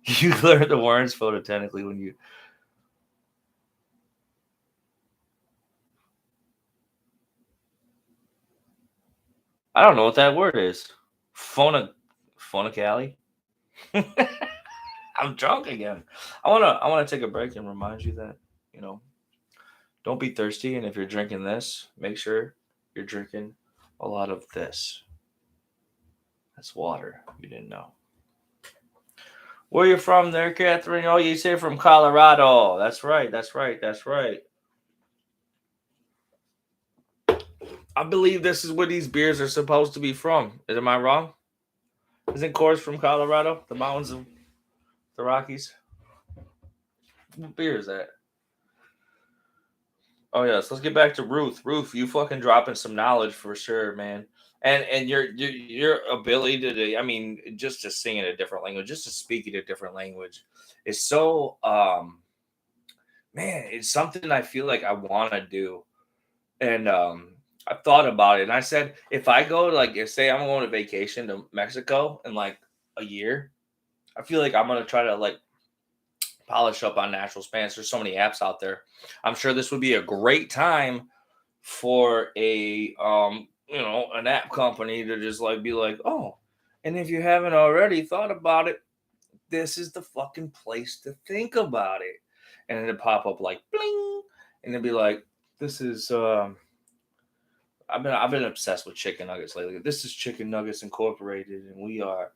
You learn the words photogenically when you. I don't know what that word is. Phona, phonacali. I'm drunk again. I wanna take a break and remind you that you know don't be thirsty, and if you're drinking this, make sure you're drinking a lot of this. That's water. You didn't know. Where you from there, Catherine? Oh, you say from Colorado. That's right. That's right. That's right. I believe this is where these beers are supposed to be from. Am I wrong? Isn't Coors from Colorado? The mountains of the Rockies? What beer is that? Oh yes, let's get back to Ruth. Ruth, you fucking dropping some knowledge for sure, man. And your ability I mean, just to sing in a different language, just to speak in a different language is so man, it's something I feel like I want to do. And I've thought about it, and I said if I go to like, if say I'm going to vacation to Mexico in like a year, I feel like I'm gonna try to like polish up on natural Spanish. There's so many apps out there. I'm sure this would be a great time for a an app company to just like be like, oh, and if you haven't already thought about it, this is the fucking place to think about it. And it'd pop up like bling, and it'd be like, this is I've been obsessed with chicken nuggets lately. This is Chicken Nuggets Incorporated, and we are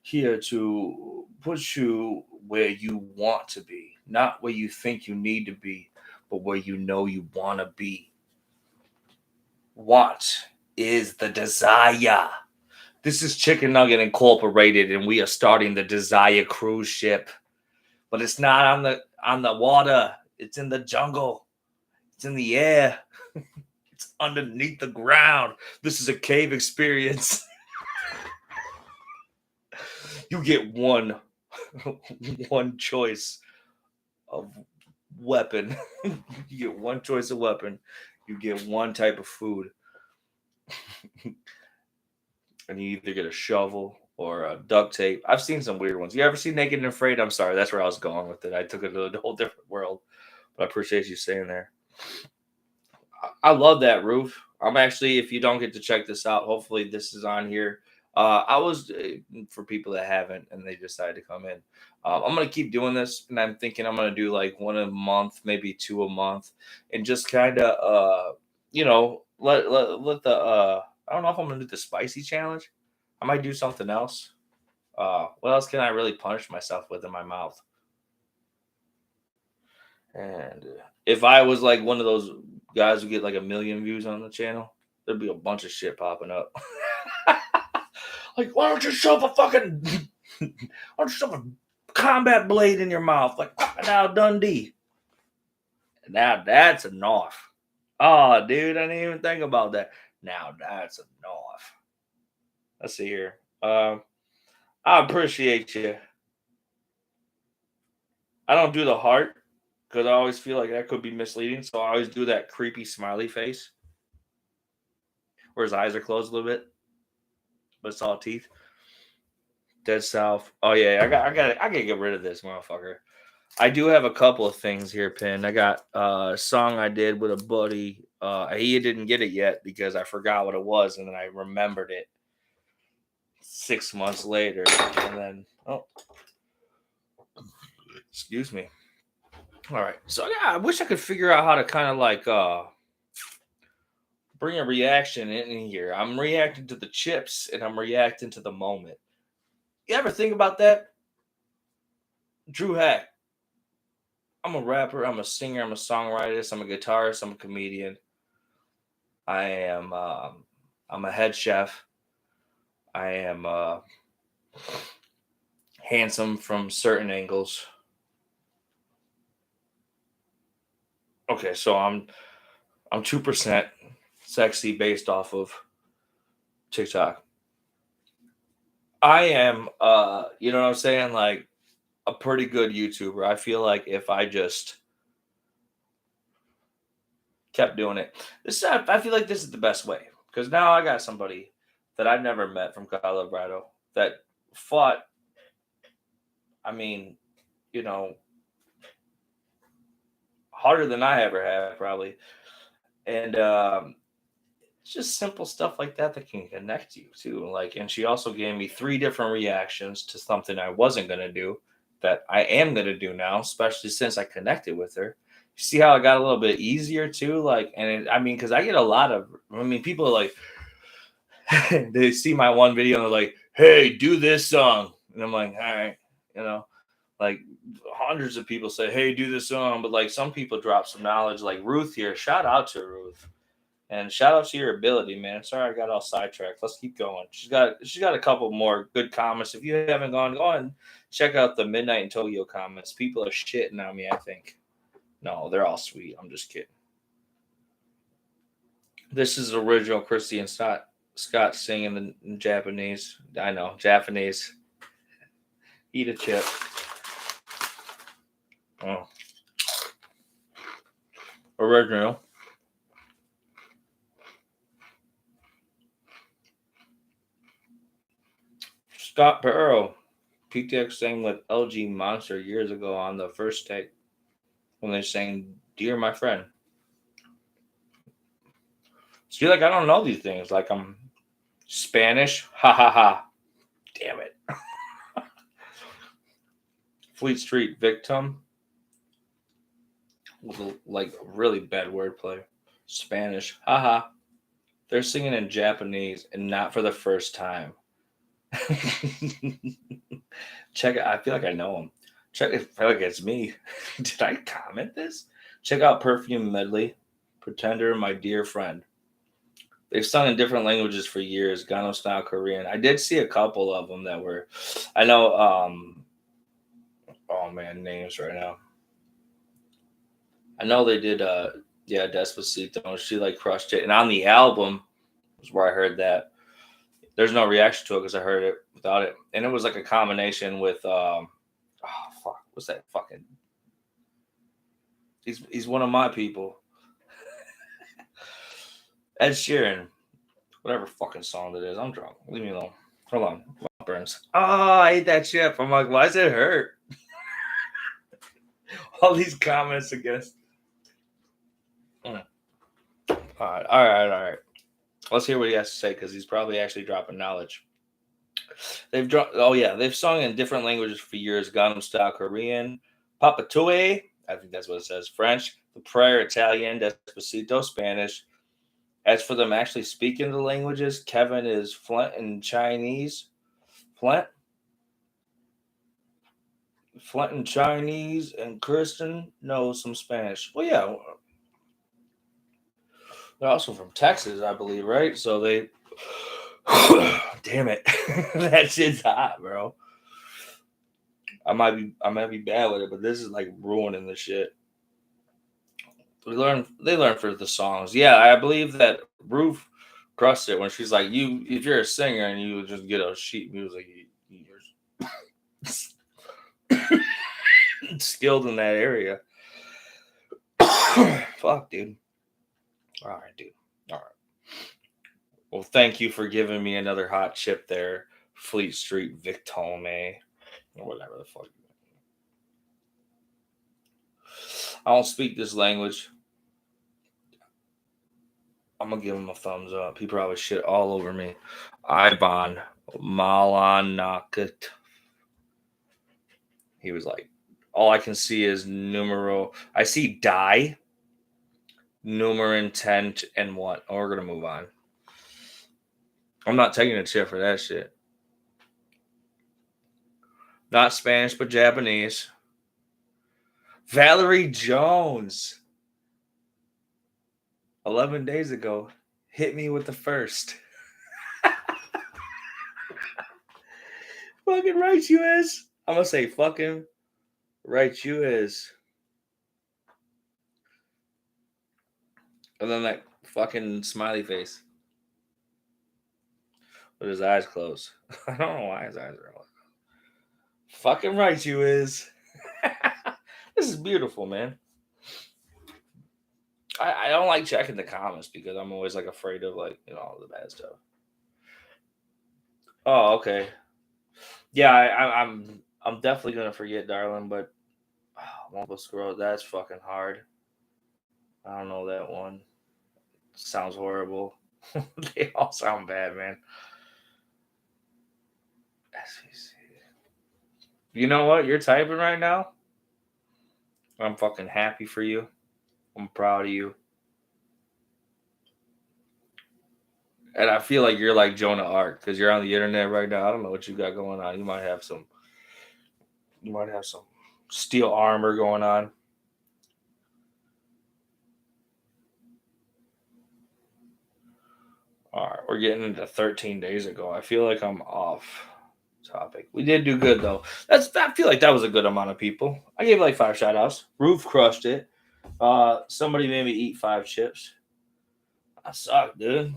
here to put you where you want to be, not where you think you need to be, but where you know you want to be. What is the desire? This is Chicken Nugget Incorporated, and we are starting the Desire cruise ship. But it's not on the water. It's in the jungle. It's in the air. It's underneath the ground. This is a cave experience. You get one one choice of weapon. You get one choice of weapon. You get one type of food. And you either get a shovel or a duct tape. I've seen some weird ones. You ever seen Naked and Afraid? I'm sorry, that's where I was going with it. I took it to a whole different world, but I appreciate you saying there. I love that roof. I'm actually, if you don't get to check this out, hopefully this is on here. I was for people that haven't and they decided to come in. I'm gonna keep doing this, and I'm thinking I'm gonna do like one a month, maybe two a month, and just kind of let the I don't know if I'm gonna do the spicy challenge. I might do something else. What else can I really punish myself with in my mouth? And if I was like one of those guys who get like a million views on the channel, there'd be a bunch of shit popping up. Like, why don't you shove a fucking, why don't you shove a combat blade in your mouth like Crocodile Dundee? Now that's a knife. Oh, dude, I didn't even think about that. Now that's a knife. Let's see here. I appreciate you. I don't do the heart because I always feel like that could be misleading. So I always do that creepy smiley face. where his eyes are closed a little bit, but it's all teeth. Dead South. Oh yeah, I gotta get rid of this motherfucker. I do have a couple of things here pinned. I got a song I did with a buddy. He didn't get it yet because I forgot what it was, and then I remembered it 6 months later. And then, excuse me. All right, so yeah, I wish I could figure out how to kind of like bring a reaction in here. I'm reacting to the chips, and I'm reacting to the moment. You ever think about that, Drew Hack? I'm a rapper, I'm a singer, I'm a songwriter, I'm a guitarist, I'm a comedian. I am I'm a head chef. I am handsome from certain angles. Okay, so I'm 2% sexy based off of TikTok. I am you know what I'm saying, like a pretty good YouTuber. I feel like if I just kept doing it. I feel like this is the best way because now I got somebody that I've never met from Colorado that fought. I mean, you know, harder than I ever have probably, and it's just simple stuff like that that can connect you too. Like, and she also gave me 3 different reactions to something I wasn't gonna do that I am gonna do now, especially since I connected with her. You see how it got a little bit easier too, like, and I mean, because I get a lot of, I mean, people are like, they see my one video and they're like, "Hey, do this song," and I'm like, "All right," you know, like hundreds of people say, "Hey, do this song," but like some people drop some knowledge, like Ruth here. Shout out to Ruth. And shout out to your ability, man. Sorry I got all sidetracked. Let's keep going. She's got a couple more good comments. If you haven't gone, go and check out the Midnight in Tokyo comments. People are shitting on me, I think. No, they're all sweet. I'm just kidding. This is original Christian Scott singing in Japanese. I know, Japanese. Eat a chip. Oh. Original. Scott Barrow. PTX sang with LG Monster years ago on the first take when they sang "Dear My Friend." See, like I don't know these things. Like I'm Spanish. Ha ha ha. Damn it. Fleet Street Victim. Like really bad wordplay. Spanish. Haha. They're singing in Japanese and not for the first time. Check it. I feel like I know them. Check it. I feel like it's me. Did I comment this? Check out Perfume Medley. Pretender, my dear friend. They've sung in different languages for years. Gangnam Style Korean. I did see a couple of them that were. I know. Oh man, names right now. I know they did. Yeah, Despacito. She like crushed it, and on the album was where I heard that. There's no reaction to it because I heard it without it, and it was like a combination with. Oh fuck! What's that fucking? He's one of my people. Ed Sheeran, whatever fucking song it is. I'm drunk. Leave me alone. Hold on. Burns. Oh, I ate that chip. I'm like, why does it hurt? All these comments against. All right. Let's hear what he has to say because he's probably actually dropping knowledge. They've sung in different languages for years. Gangnam Style Korean, Papatue, I think that's what it says. French, The Prayer Italian, Despacito Spanish. As for them actually speaking the languages, Kevin is fluent in Chinese. Fluent in Chinese, and Kristen knows some Spanish. Well, yeah, they're also from Texas, I believe, right? So they. Damn it, that shit's hot, bro. I might be bad with it, but this is like ruining the shit. They learn for the songs. Yeah, I believe that Ruth crushed it when she's like, "You, if you're a singer and you just get a sheet music, you're skilled in that area." Fuck, dude. All right, dude. All right. Well, thank you for giving me another hot chip there, Fleet Street Victome, or whatever the fuck. I don't speak this language. I'm gonna give him a thumbs up. He probably shit all over me. Ivan Malanakat. He was like, all I can see is numero. I see die, numeral intent, and what? Oh, we're gonna move on. I'm not taking a chip for that shit. Not Spanish, but Japanese. Valerie Jones. 11 days ago, hit me with the first. Fucking right you is. I'm gonna say fucking right you is. And then that fucking smiley face. With his eyes closed. I don't know why his eyes are closed. Fucking right you is. This is beautiful, man. I don't like checking the comments because I'm always like afraid of like, all the bad stuff. Oh, okay. Yeah, I'm definitely gonna forget, darling, but multiple scroll, that's fucking hard. I don't know that one. Sounds horrible. They all sound bad, man. SVC. You know what? You're typing right now. I'm fucking happy for you. I'm proud of you. And I feel like you're like Jonah Ark because you're on the internet right now. I don't know what you got going on. You might have some steel armor going on. All right, we're getting into 13 days ago. I feel like I'm off topic. We did do good though. I feel like that was a good amount of people. I gave like 5 shout outs. Roof crushed it. Somebody made me eat 5 chips. I suck, dude.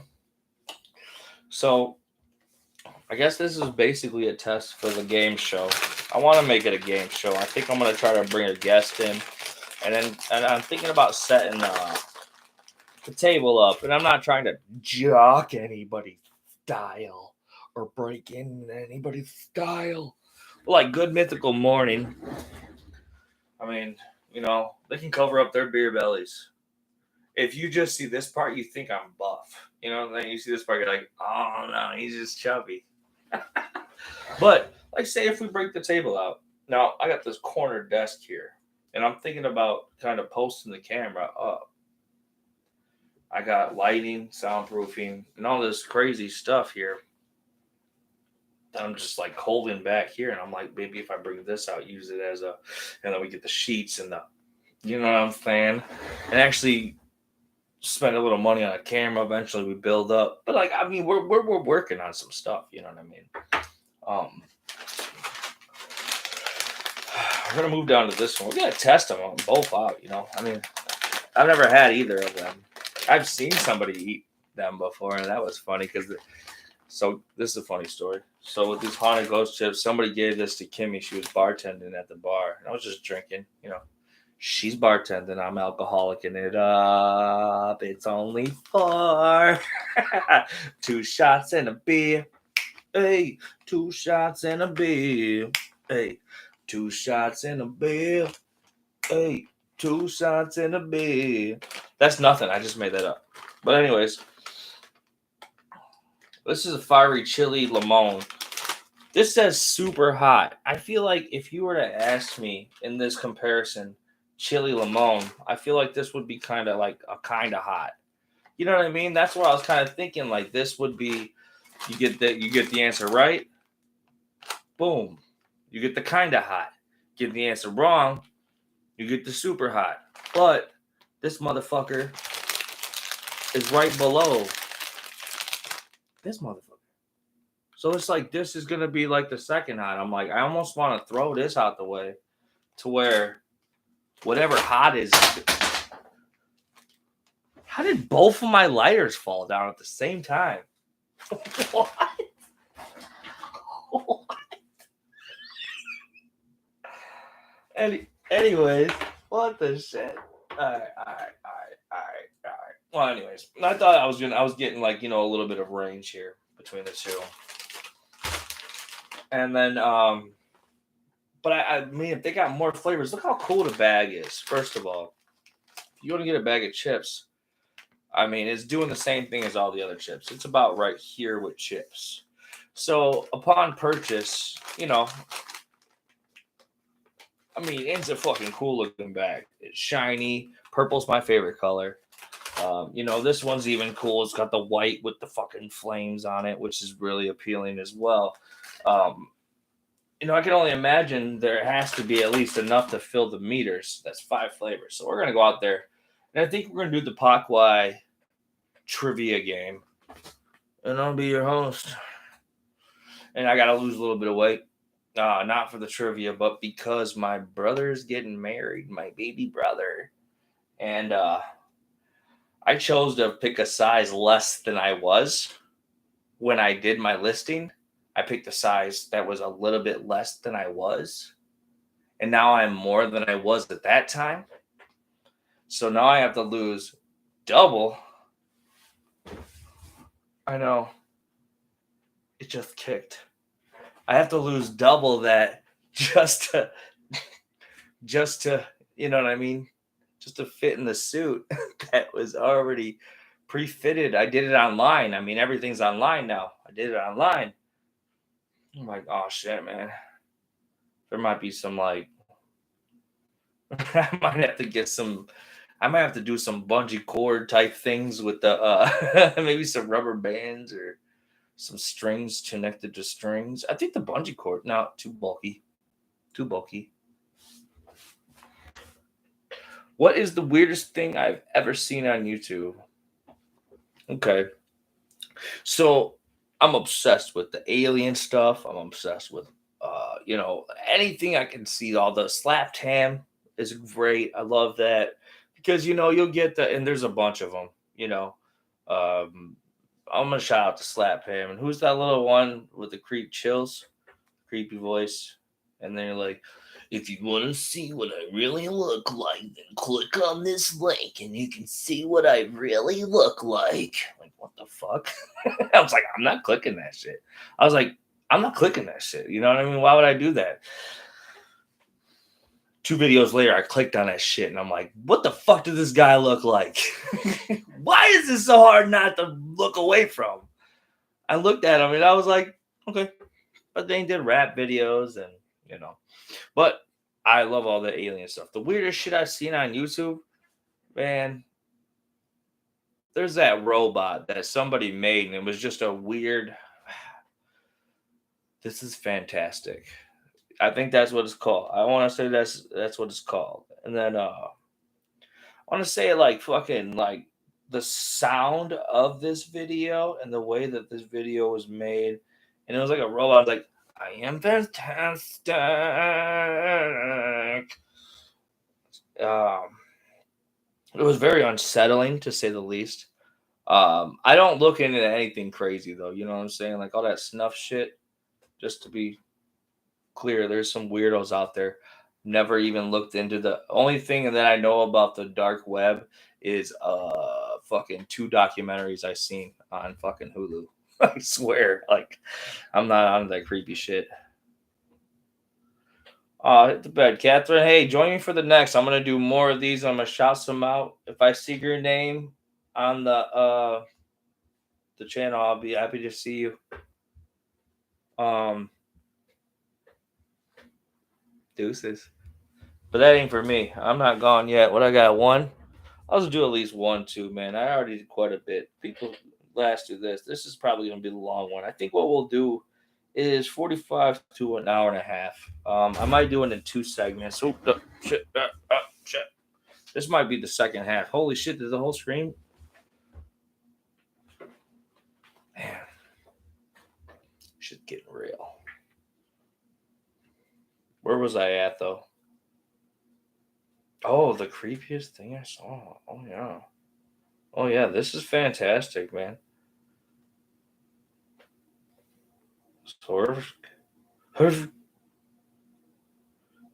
So I guess this is basically a test for the game show. I want to make it a game show. I think I'm gonna try to bring a guest in, and I'm thinking about setting the table up. And I'm not trying to jock anybody's style or break in anybody's style. Like Good Mythical Morning. I mean, they can cover up their beer bellies. If you just see this part, you think I'm buff. Then you see this part, you're like, oh no, he's just chubby. But like, say if we break the table out. Now I got this corner desk here, and I'm thinking about kind of posting the camera up. I got lighting, soundproofing, and all this crazy stuff here. I'm just like holding back here, and I'm like, maybe if I bring this out, use it as and then we get the sheets and you know what I'm saying, and actually spend a little money on a camera. Eventually, we build up, but like, I mean, we're working on some stuff. You know what I mean? We're gonna move down to this one. We're gonna test them both out. I mean, I've never had either of them. I've seen somebody eat them before, and that was funny because. So this is a funny story. So with these haunted ghost chips, somebody gave this to Kimmy. She was bartending at the bar, and I was just drinking. She's bartending. I'm alcoholicing it up. It's only 4. 2 shots and a beer. Hey, 2 shots and a beer. Hey, 2 shots and a beer. Hey, 2 shots and a beer. That's nothing. I just made that up. But anyways, this is a fiery chili lemon. This says super hot. I feel like if you were to ask me in this comparison, chili lemon, I feel like this would be kind of hot. You know what I mean? That's what I was kind of thinking. Like this would be, you get the answer right. Boom. You get the kind of hot. Get the answer wrong. You get the super hot. But this motherfucker is right below this motherfucker. So it's like this is gonna be like the second hot. I'm like, I almost want to throw this out the way to where whatever hot is. How did both of my lighters fall down at the same time? What? Anyways, what the shit? All right. Well, anyways, I thought I was getting like a little bit of range here between the two, and then but I mean, if they got more flavors, look how cool the bag is. First of all, if you want to get a bag of chips, I mean, it's doing the same thing as all the other chips. It's about right here with chips. So upon purchase, I mean, it's a fucking cool looking bag. It's shiny. Purple's my favorite color. This one's even cool. It's got the white with the fucking flames on it, which is really appealing as well. Um, I can only imagine there has to be at least enough to fill the meters. That's 5 flavors. So we're gonna go out there, and I think we're gonna do the Pakwai trivia game, and I'll be your host. And I gotta lose a little bit of weight. Not for the trivia, but because my brother's getting married, my baby brother, and I chose to pick a size less than I was when I did my listing. I picked a size that was a little bit less than I was, and now I'm more than I was at that time. So now I have to lose double. I know. It just kicked. I have to lose double that just to you know what I mean? Just to fit in the suit that was already pre-fitted. I did it online. I mean, everything's online now. I did it online. I'm like, oh shit, man. There might be some like I might have to get some I might have to do some bungee cord type things with the maybe some rubber bands or some strings connected to strings. I think the bungee cord, no, too bulky. Too bulky. What is the weirdest thing I've ever seen on YouTube? Okay. So I'm obsessed with the alien stuff. I'm obsessed with anything I can see. All the slapped ham is great. I love that because you'll get the and there's a bunch of them. Um, I'm gonna shout out to Slap Ham and who's that little one with the creepy voice, and they're like, if you want to see what I really look like, then click on this link and you can see what I really look like. Like, what the fuck? I was like, I'm not clicking that shit. I was like, I'm not clicking that shit. You know what I mean? Why would I do that? 2 videos later, I clicked on that shit and I'm like, what the fuck does this guy look like? Why is this so hard not to look away from? I looked at him and I was like, okay. But then he did rap videos and, But I love all the alien stuff. The weirdest shit I've seen on YouTube, man, there's that robot that somebody made and it was just a weird. This is fantastic. I think that's what it's called. I want to say that's what it's called. And then I want to say like fucking like the sound of this video and the way that this video was made, and it was like a robot like I am fantastic. It was very unsettling to say the least. I don't look into anything crazy though. You know what I'm saying? Like all that snuff shit. Just to be clear, there's some weirdos out there. Never even looked into the only thing that I know about the dark web is fucking 2 documentaries I seen on fucking Hulu. I swear, like I'm not on that creepy shit. Hit the bed, Catherine. Hey, join me for the next. I'm gonna do more of these. I'm gonna shout some out. If I see your name on the channel, I'll be happy to see you. Deuces. But that ain't for me. I'm not gone yet. What I got? 1? I'll just do at least 1, 2, man. I already did quite a bit. People last do this. This is probably gonna be the long one. I think what we'll do is 45 to an hour and a half. I might do it in 2 segments. Oh, shit. Shit. This might be the second half. Holy shit, did the whole screen? Man. Shit's getting real. Where was I at, though? Oh, the creepiest thing I saw. Oh, yeah. Oh, yeah, this is fantastic, man.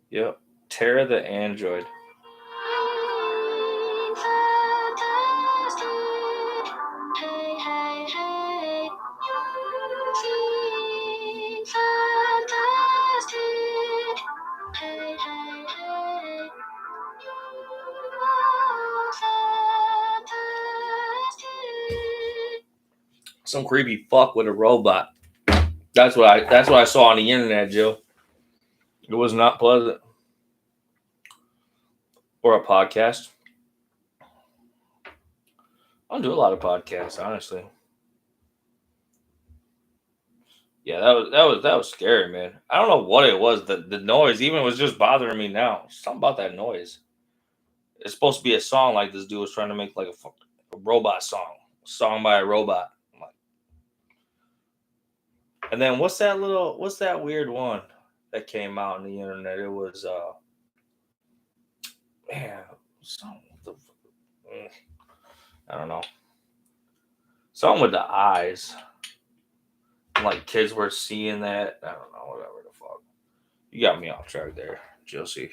Yep. Terra the Android. Some creepy fuck with a robot. That's what I saw on the internet, Joe. It was not pleasant. Or a podcast. I don't do a lot of podcasts, honestly. Yeah, that was scary, man. I don't know what it was. The noise even was just bothering me now. Something about that noise. It's supposed to be a song like this dude was trying to make like a robot song. A song by a robot. And then what's that weird one that came out on the internet? It was man, some I don't know. Something with the eyes. Like kids were seeing that. I don't know, whatever the fuck. You got me off track there, Josie.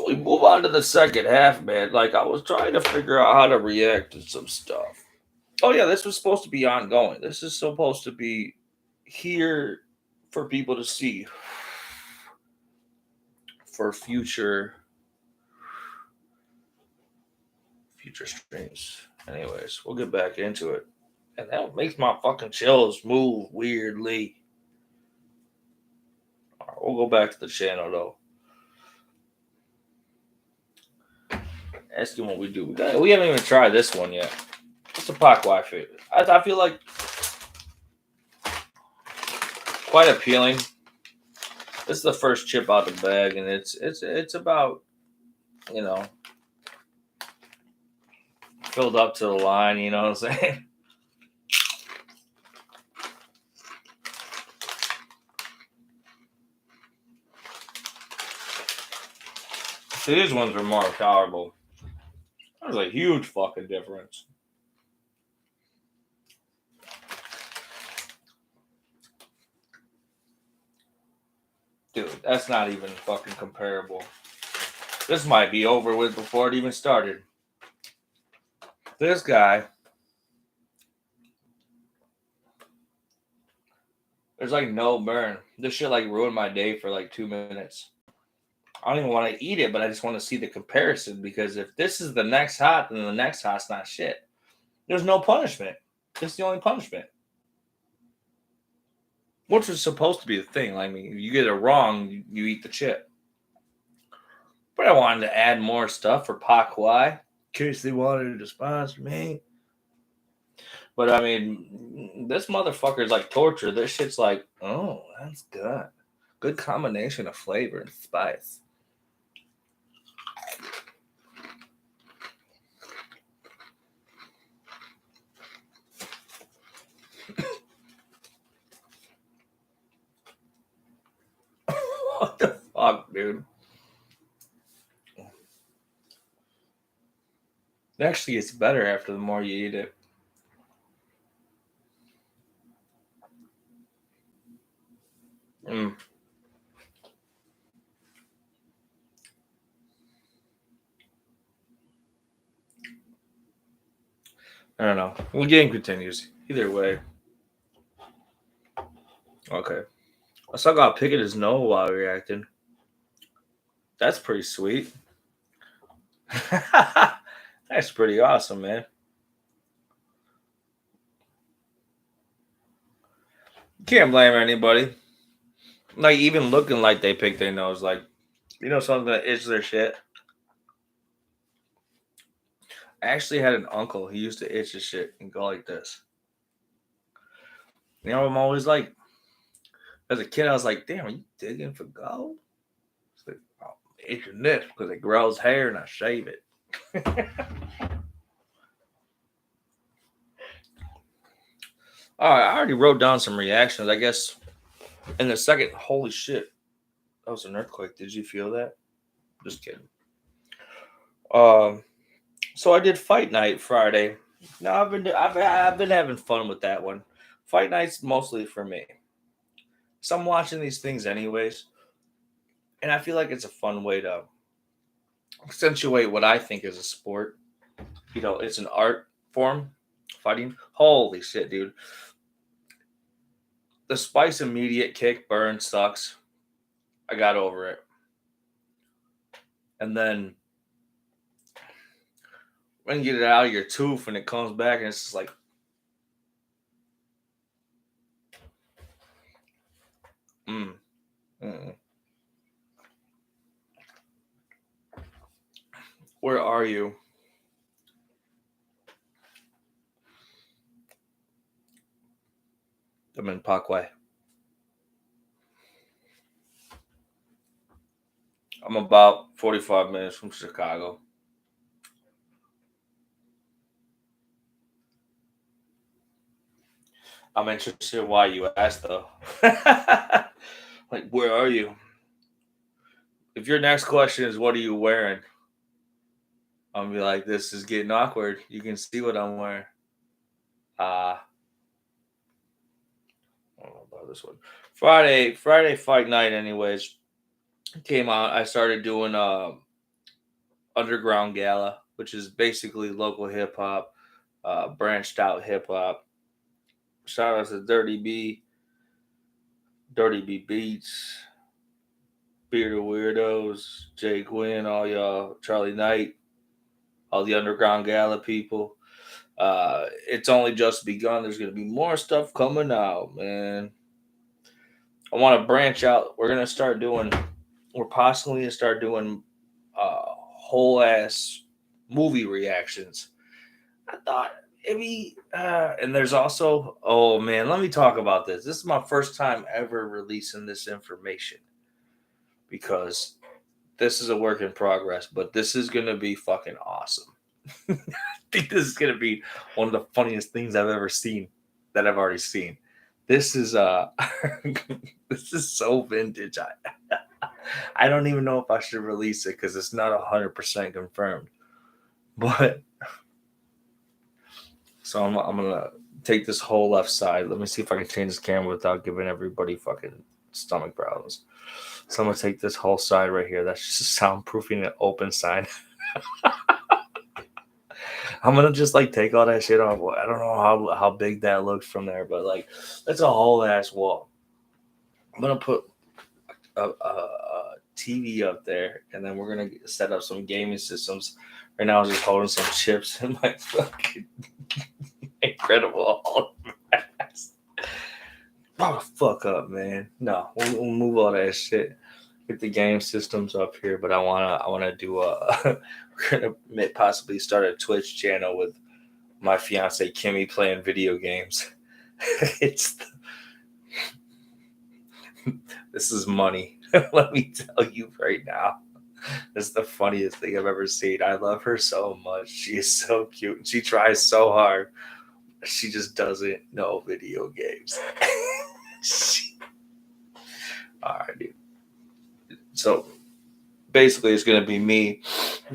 We move on to the second half, man. Like I was trying to figure out how to react to some stuff. Oh yeah, this was supposed to be ongoing. This is supposed to be here for people to see for future streams. Anyways, we'll get back into it. And that makes my fucking chills move weirdly. All right, we'll go back to the channel though. Asking what we do. We haven't even tried this one yet. It's a Pakwai favorite. I feel like quite appealing. This is the first chip out the bag, and it's about, you know, filled up to the line. You know what I'm saying? These ones are more tolerable. There's a huge fucking difference. Dude, that's not even fucking comparable. This might be over with before it even started. This guy, there's like no burn. This shit like ruined my day for like 2 minutes. I don't even want to eat it, but I just want to see the comparison, because if this is the next hot, then the next hot's not shit. There's no punishment. This is the only punishment. Which was supposed to be the thing. Like, I mean, if you get it wrong, you eat the chip. But I wanted to add more stuff for Pakwai, in case they wanted to sponsor me. But I mean, this motherfucker is like torture. This shit's like, oh, that's good. Good combination of flavor and spice. What the fuck, dude? Actually, it's better after the more you eat it. I don't know. The game continues. Either way. Okay. I still got picking his nose while reacting. That's pretty sweet. That's pretty awesome, man. Can't blame anybody. Like, even looking like they pick their nose. Like, you know, something that itch their shit. I actually had an uncle. He used to itch his shit and go like this. You know, I'm always like, as a kid, I was like, damn, are you digging for gold? It's like, oh, I'm itching this because it grows hair and I shave it. All right, I already wrote down some reactions. I guess in the second, holy shit, that was an earthquake. Did you feel that? Just kidding. So I did Fight Night Friday. Now I've been having fun with that one. Fight Night's mostly for me. So I'm watching these things anyways, and I feel like it's a fun way to accentuate what I think is a sport. You know, it's an art form, fighting. Holy shit, dude. The Spice immediate kick burn sucks. I got over it. And then when you get it out of your tooth and it comes back and it's just like, mm, mm. Where are you? I'm in Parkway. I'm about 45 minutes from Chicago. I'm interested in why you asked, though. Like, where are you? If your next question is, what are you wearing? I'm gonna be like, this is getting awkward. You can see what I'm wearing. I don't know about this one. Friday fight night, anyways, came out. I started doing underground gala, which is basically local hip hop, branched out hip hop. Shout out to Dirty B Beats, Bearded Weirdos, Jay Quinn, all y'all, Charlie Knight, all the underground gala people. It's only just begun. There's gonna be more stuff coming out, man. I want to branch out. We're possibly gonna start doing whole ass movie reactions. I thought maybe, and there's also, oh man, let me talk about this. This is my first time ever releasing this information because this is a work in progress, but this is gonna be fucking awesome. I think this is gonna be one of the funniest things I've ever seen that I've already seen. This is this is so vintage. I don't even know if I should release it because it's not 100% confirmed. But so I'm gonna take this whole left side. Let me see if I can change this camera without giving everybody fucking stomach problems. So I'm gonna take this whole side right here. That's just soundproofing an open side. I'm gonna just like take all that shit off. I don't know how big that looks from there, but like that's a whole ass wall. I'm gonna put a TV up there, and then we're gonna set up some gaming systems. Right now, I'm just holding some chips in my fucking incredible Hulk mask. Oh, fuck up, man. No, we'll move all that shit. Get the game systems up here, but I wanna do a. We're gonna possibly start a Twitch channel with my fiance Kimmy playing video games. it's This is money. Let me tell you right now. This is the funniest thing I've ever seen. I love her so much. She is so cute. She tries so hard. She just doesn't know video games. All right, dude. So basically, it's going to be me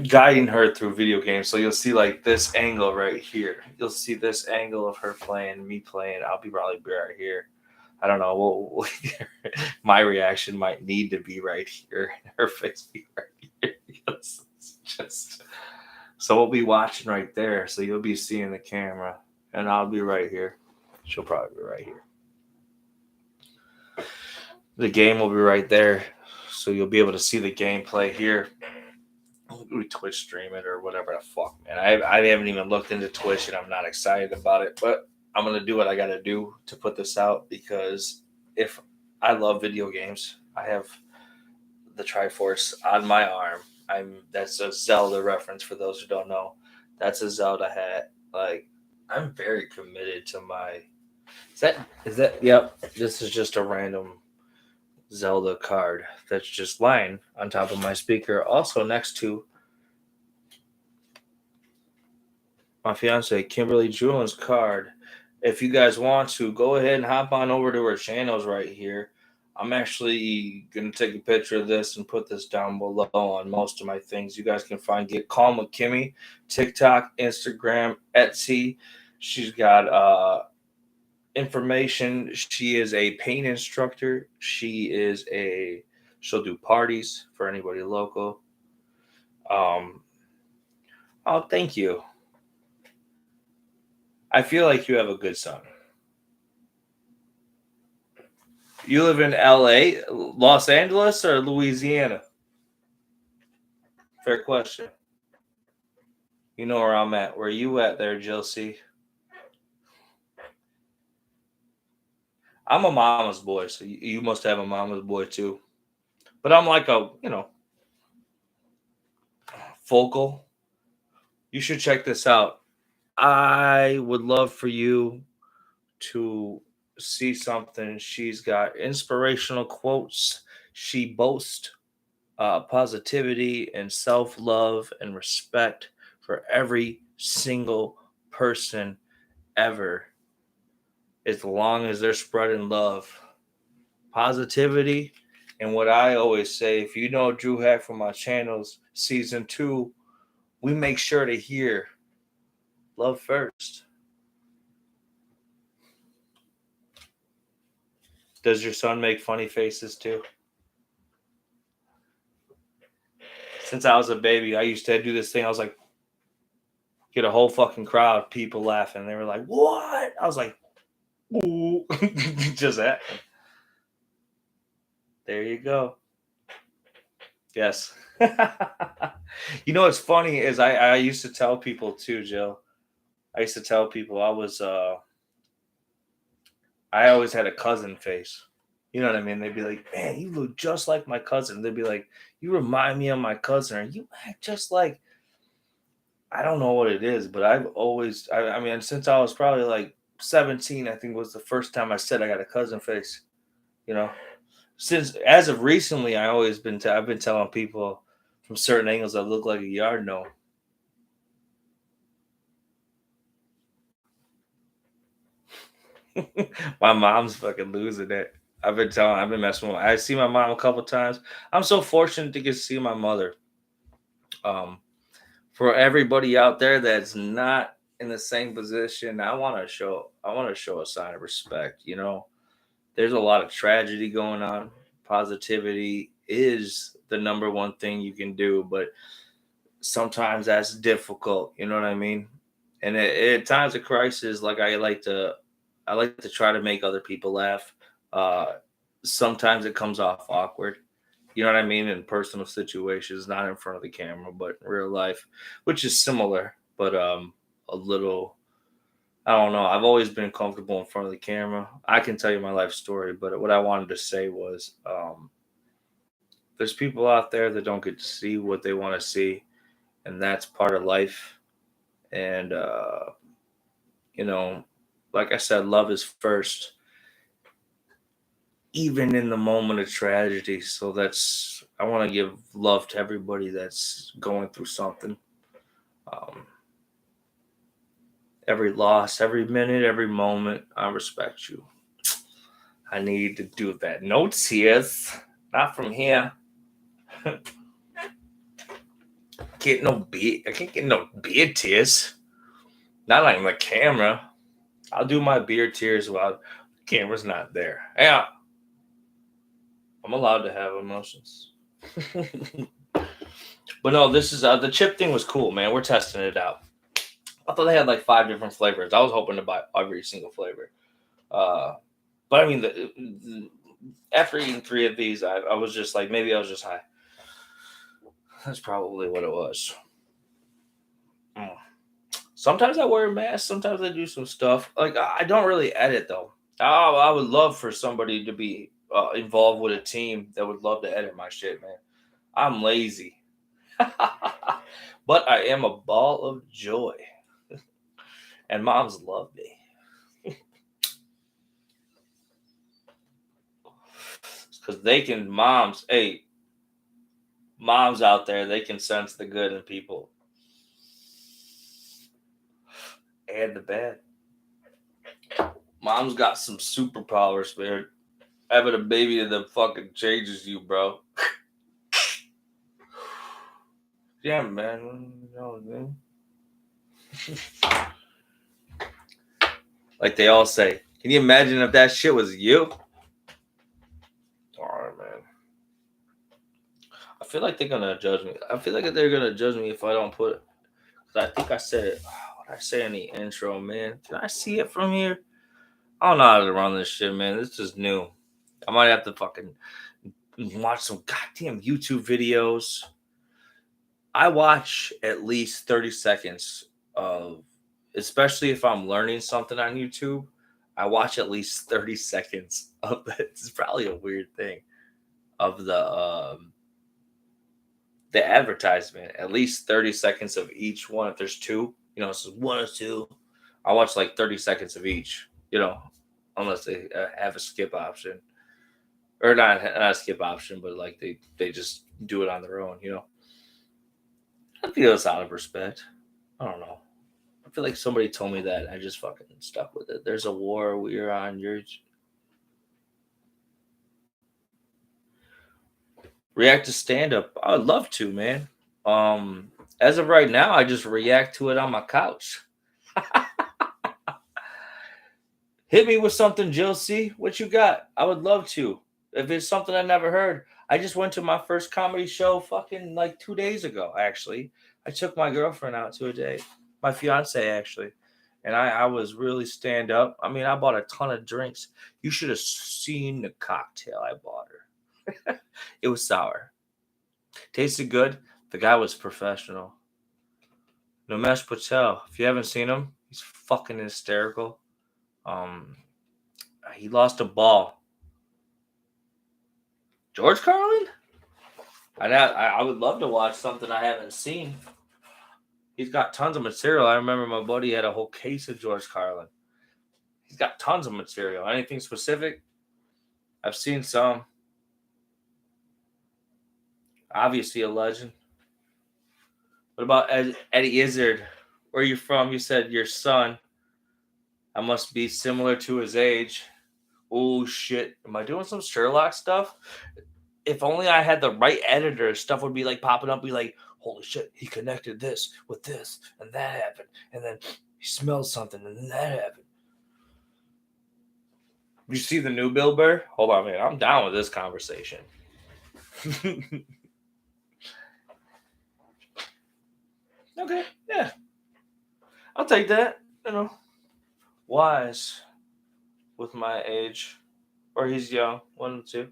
guiding her through video games. So you'll see like this angle right here. You'll see this angle of her playing, me playing. I'll probably be right here. I don't know. My reaction might need to be right here. Her face be right here. It's just so we'll be watching right there. So you'll be seeing the camera, and I'll be right here. She'll probably be right here. The game will be right there, so you'll be able to see the gameplay here. We Twitch stream it or whatever the fuck, man. I haven't even looked into Twitch, and I'm not excited about it, but I'm gonna do what I gotta do to put this out because if I love video games, I have the Triforce on my arm. That's a Zelda reference for those who don't know. That's a Zelda hat. Like I'm very committed to my. Is that? Yep. This is just a random Zelda card that's just lying on top of my speaker. Also next to my fiance Kimberly Julian's card. If you guys want to, go ahead and hop on over to her channels right here. I'm actually gonna take a picture of this and put this down below on most of my things. You guys can find Get Calm with Kimmy, TikTok, Instagram, Etsy. She's got information. She is a paint instructor. She'll do parties for anybody local. Oh, thank you. I feel like you have a good son. You live in LA, Los Angeles, or Louisiana? Fair question. You know where I'm at. Where you at there, Josie? I'm a mama's boy, so you must have a mama's boy too. But I'm like a, vocal. You should check this out. I would love for you to see something. She's got inspirational quotes. She boasts positivity and self love and respect for every single person ever, as long as they're spreading love, positivity. And what I always say, if you know Drew Hack from my channels, season 2, we make sure to hear love first. Does your son make funny faces too? Since I was a baby, I used to do this thing. I was like, get a whole fucking crowd, people laughing. They were like, what? I was like, ooh. Just that. There you go. Yes. You know what's funny is I used to tell people too, Jill. I used to tell people I always had a cousin face. You know what I mean? They'd be like, man, you look just like my cousin. They'd be like, you remind me of my cousin, or you act just like, I don't know what it is, but I've always, I mean, since I was probably like 17, I think was the first time I said I got a cousin face, you know? Since, as of recently, I've been telling people from certain angles I look like a yard gnome. My mom's fucking losing it. I've been messing with. I see my mom a couple times. I'm so fortunate to get to see my mother. Um, for everybody out there that's not in the same position, I want to show a sign of respect. You know, there's a lot of tragedy going on. Positivity is the number one thing you can do, but sometimes that's difficult. You know what I mean? And at times of crisis, like I like to try to make other people laugh. Uh, Sometimes it comes off awkward. You know what I mean? In personal situations, not in front of the camera, but in real life, which is similar, but a little. I don't know. I've always been comfortable in front of the camera. I can tell you my life story, but what I wanted to say was, there's people out there that don't get to see what they want to see, and that's part of life. And you know, like I said, love is first, even in the moment of tragedy. So that's, I want to give love to everybody that's going through something. Um, every loss, every minute, every moment, I respect you. I need to do that. No tears, not from here. Get no beer. I can't get no beer tears. Not on the camera. I'll do my beer tears while the camera's not there. Yeah, I'm allowed to have emotions. But no, this is the chip thing was cool, man. We're testing it out. I thought they had like 5 different flavors. I was hoping to buy every single flavor. Uh, but I mean, after eating 3 of these, I was just like, maybe I was just high. That's probably what it was. Mm. Sometimes I wear a mask. Sometimes I do some stuff. Like I don't really edit though. I would love for somebody to be involved with a team that would love to edit my shit, man. I'm lazy, but I am a ball of joy, and moms love me because they can. Moms out there, they can sense the good in people and the bad. Mom's got some superpowers, man. Having a baby that fucking changes you, bro. Yeah, man. You know what I mean? Like they all say, can you imagine if that shit was you? All right, man. I feel like they're gonna judge me. I feel like they're gonna judge me if I don't put it. 'Cause I think I said it. What did I say in the intro, man? Can I see it from here? I don't know how to run this shit, man. This is new. I might have to fucking watch some goddamn YouTube videos. I watch at least 30 seconds of, especially if I'm learning something on YouTube, I watch at least 30 seconds of it. It's probably a weird thing of the advertisement. At least 30 seconds of each one. If there's two, it's one or two. I watch like 30 seconds of each, unless they have a skip option. Or not a skip option, but like they just do it on their own. I feel it's out of respect. I don't know. I feel like somebody told me that. I just fucking stuck with it. There's a war we're on. Your react to stand up. I would love to, man. Um, as of right now, I just react to it on my couch. Hit me with something, Jill C. What you got? I would love to. If it's something I never heard. I just went to my first comedy show fucking like 2 days ago, actually. I took my girlfriend out to a date. My fiance, actually. And I was really stand up. I mean, I bought a ton of drinks. You should have seen the cocktail I bought her. It was sour. Tasted good. The guy was professional. Namesh Patel. If you haven't seen him, he's fucking hysterical. Um, he lost a ball. George Carlin? I would love to watch something I haven't seen. He's got tons of material. I remember my buddy had a whole case of George Carlin. He's got tons of material. Anything specific? I've seen some. Obviously a legend. What about Eddie Izzard? Where are you from? You said your son. I must be similar to his age. Oh shit. Am I doing some Sherlock stuff? If only I had the right editor, stuff would be like popping up, be like, holy shit, he connected this with this, and that happened. And then he smelled something, and then that happened. You see the new Bill Burr? Hold on, man. I'm down with this conversation. Okay, yeah. I'll take that. Wise with my age. Or he's young. One of the two.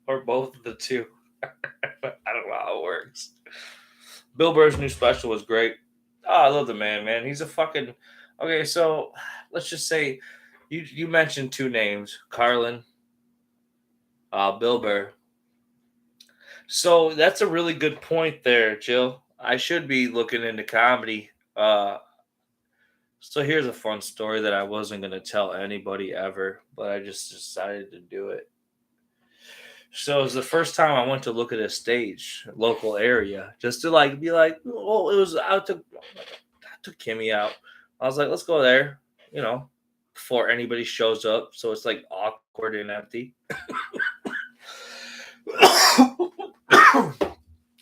Or both of the two. I don't know how it works. Bill Burr's new special was great. Oh, I love the man. He's a fucking. Okay, so let's just say you mentioned two names, Carlin, Bill Burr. So that's a really good point there, Jill. I should be looking into comedy. So here's a fun story that I wasn't gonna tell anybody ever, but I just decided to do it. So it was the first time I went to look at a stage, local area, just to like be like, oh, it was I took Kimmy out. I was like, let's go there, you know, before anybody shows up. So it's like awkward and empty.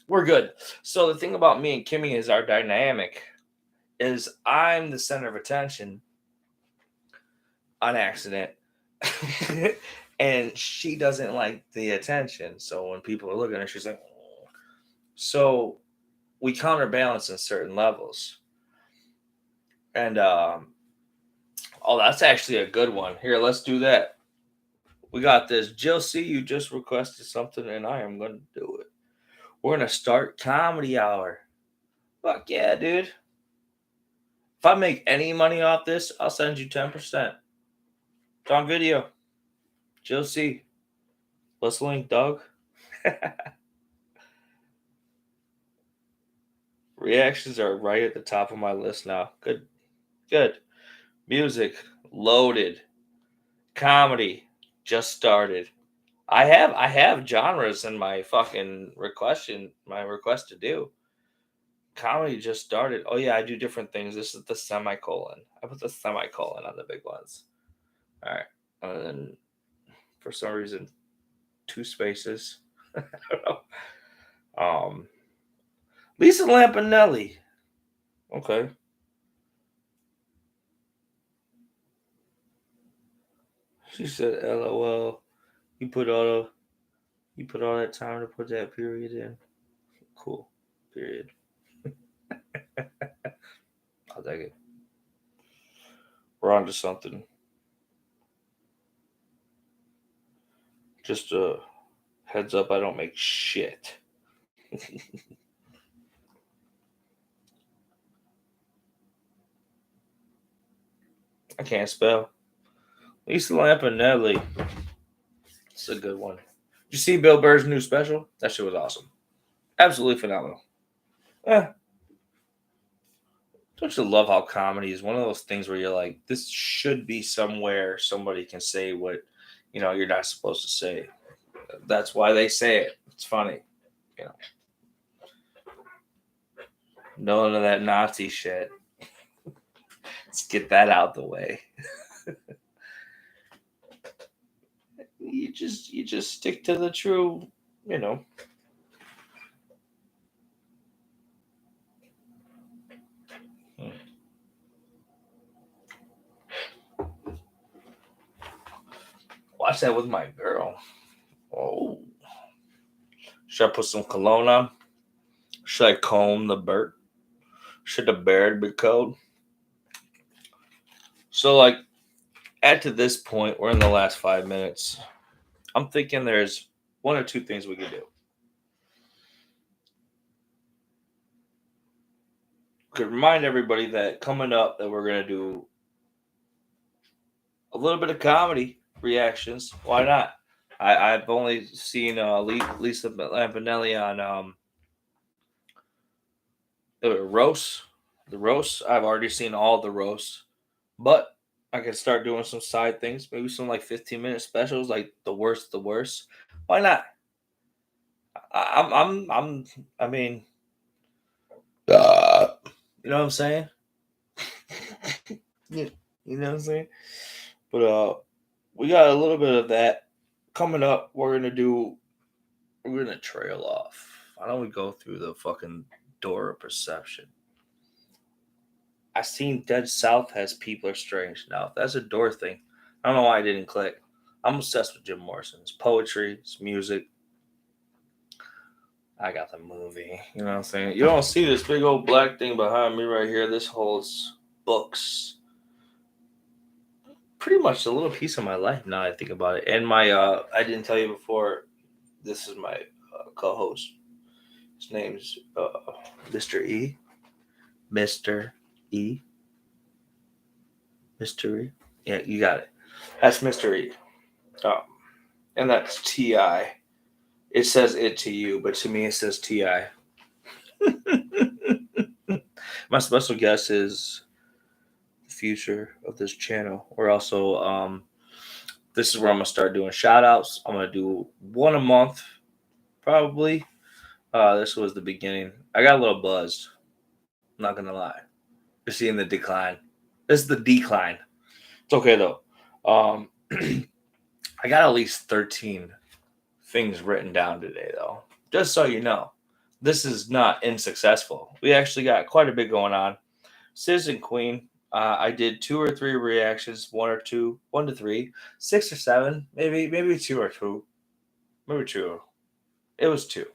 We're good. So the thing about me and Kimmy is our dynamic is I'm the center of attention on accident. And she doesn't like the attention. So when people are looking at her, she's like, oh. So we counterbalance in certain levels. And oh, that's actually a good one. Here, let's do that. We got this. Jill C, you just requested something, and I am going to do it. We're going to start comedy hour. Fuck yeah, dude. If I make any money off this, I'll send you 10%. It's on video. Jill C. Let's link, dog. Reactions are right at the top of my list now. Good. Good. Music. Loaded. Comedy. Just started. I have genres in my fucking request to do. Comedy just started. Oh yeah, I do different things. This is the semicolon. I put the semicolon on the big ones. All right. And then for some reason, two spaces. I don't know. Lisa Lampanelli. Okay. She said, "LOL." You put all that time to put that period in. Cool. Period. I'll take it. We're on to something. Just a heads up, I don't make shit. I can't spell. Lisa Lampanelli. It's a good one. Did you see Bill Burr's new special? That shit was awesome. Absolutely phenomenal. Eh, don't you love how comedy is one of those things where you're like, this should be somewhere somebody can say what you're not supposed to say. That's why they say it. It's funny. You know, none of that Nazi shit. Let's get that out the way. You just stick to the true, you know. Watch that with my girl. Oh, should I put some cologne on? Should I comb the bird? Should the beard be cold? So, like, at to this point, we're in the last 5 minutes. I'm thinking there's one or two things we could do. Could remind everybody that coming up that we're gonna do a little bit of comedy reactions. Why not? I've only seen Lisa Lampanelli on the roast. The roast. I've already seen all the roasts, but I can start doing some side things. Maybe some like 15-minute specials, like the worst, the worst. Why not? I mean, you know what I'm saying? Yeah, you know what I'm saying? But we got a little bit of that coming up. We're gonna trail off. Why don't we go through the fucking door of perception? I seen Dead South has People Are Strange. Now, if that's a door thing, I don't know why I didn't click. I'm obsessed with Jim Morrison. It's poetry, it's music. I got the movie. You know what I'm saying? You don't see this big old black thing behind me right here. This holds books. Pretty much a little piece of my life now I think about it. And my I didn't tell you before, this is my co-host. His name's Mr. E. Mr. E. Mr. E. Yeah, you got it. That's Mr. E. And that's T.I. It says it to you, but to me it says T.I. My special guest is the future of this channel. We're also this is where I'm gonna start doing shout outs. I'm gonna do one a month, probably. This was the beginning. I got a little buzzed. I'm not gonna lie. You're seeing the decline. This is the decline. It's okay though. I got at least 13 things written down today though. Just so you know. This is not unsuccessful. We actually got quite a bit going on. Citizen Queen. I did 2 or 3 reactions, 1 to 3, 6 or 7, maybe 2 or 2, maybe 2. It was 2.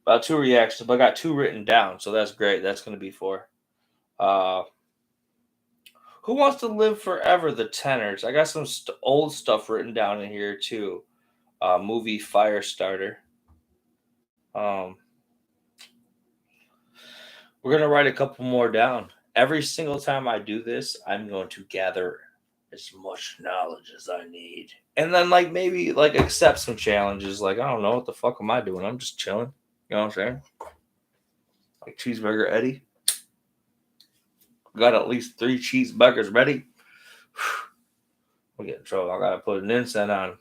About 2 reactions, but I got 2 written down, so that's great. That's going to be 4. Who Wants to Live Forever? The Tenors. I got some old stuff written down in here too. Movie Firestarter. We're gonna write a couple more down. Every single time I do this, I'm going to gather as much knowledge as I need, and then maybe accept some challenges. I don't know what the fuck am I doing. I'm just chilling. You know what I'm saying? Like Cheeseburger Eddie. Got at least 3 cheeseburgers ready. We'll get in trouble. I gotta put an incense on.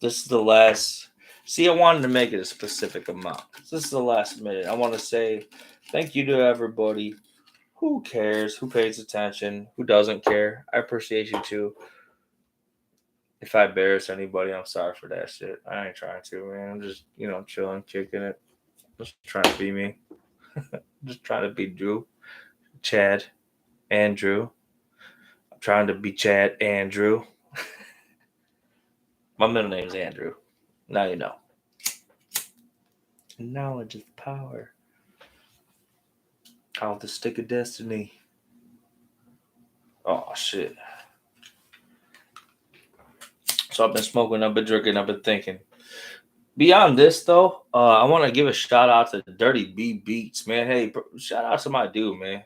This is the last. See, I wanted to make it a specific amount. This is the last minute. I want to say thank you to everybody. Who cares? Who pays attention? Who doesn't care? I appreciate you too. If I embarrass anybody, I'm sorry for that shit. I ain't trying to, man. I'm just, chilling, kicking it. Just trying to be me. Just trying to be Drew, Chad, Andrew. I'm trying to be Chad, Andrew. My middle name's Andrew. Now you know. Knowledge is power. Out the stick of destiny. Oh, shit. So I've been smoking, I've been drinking, I've been thinking. Beyond this, though, I want to give a shout out to Dirty B Beats, man. Hey, shout out to my dude, man.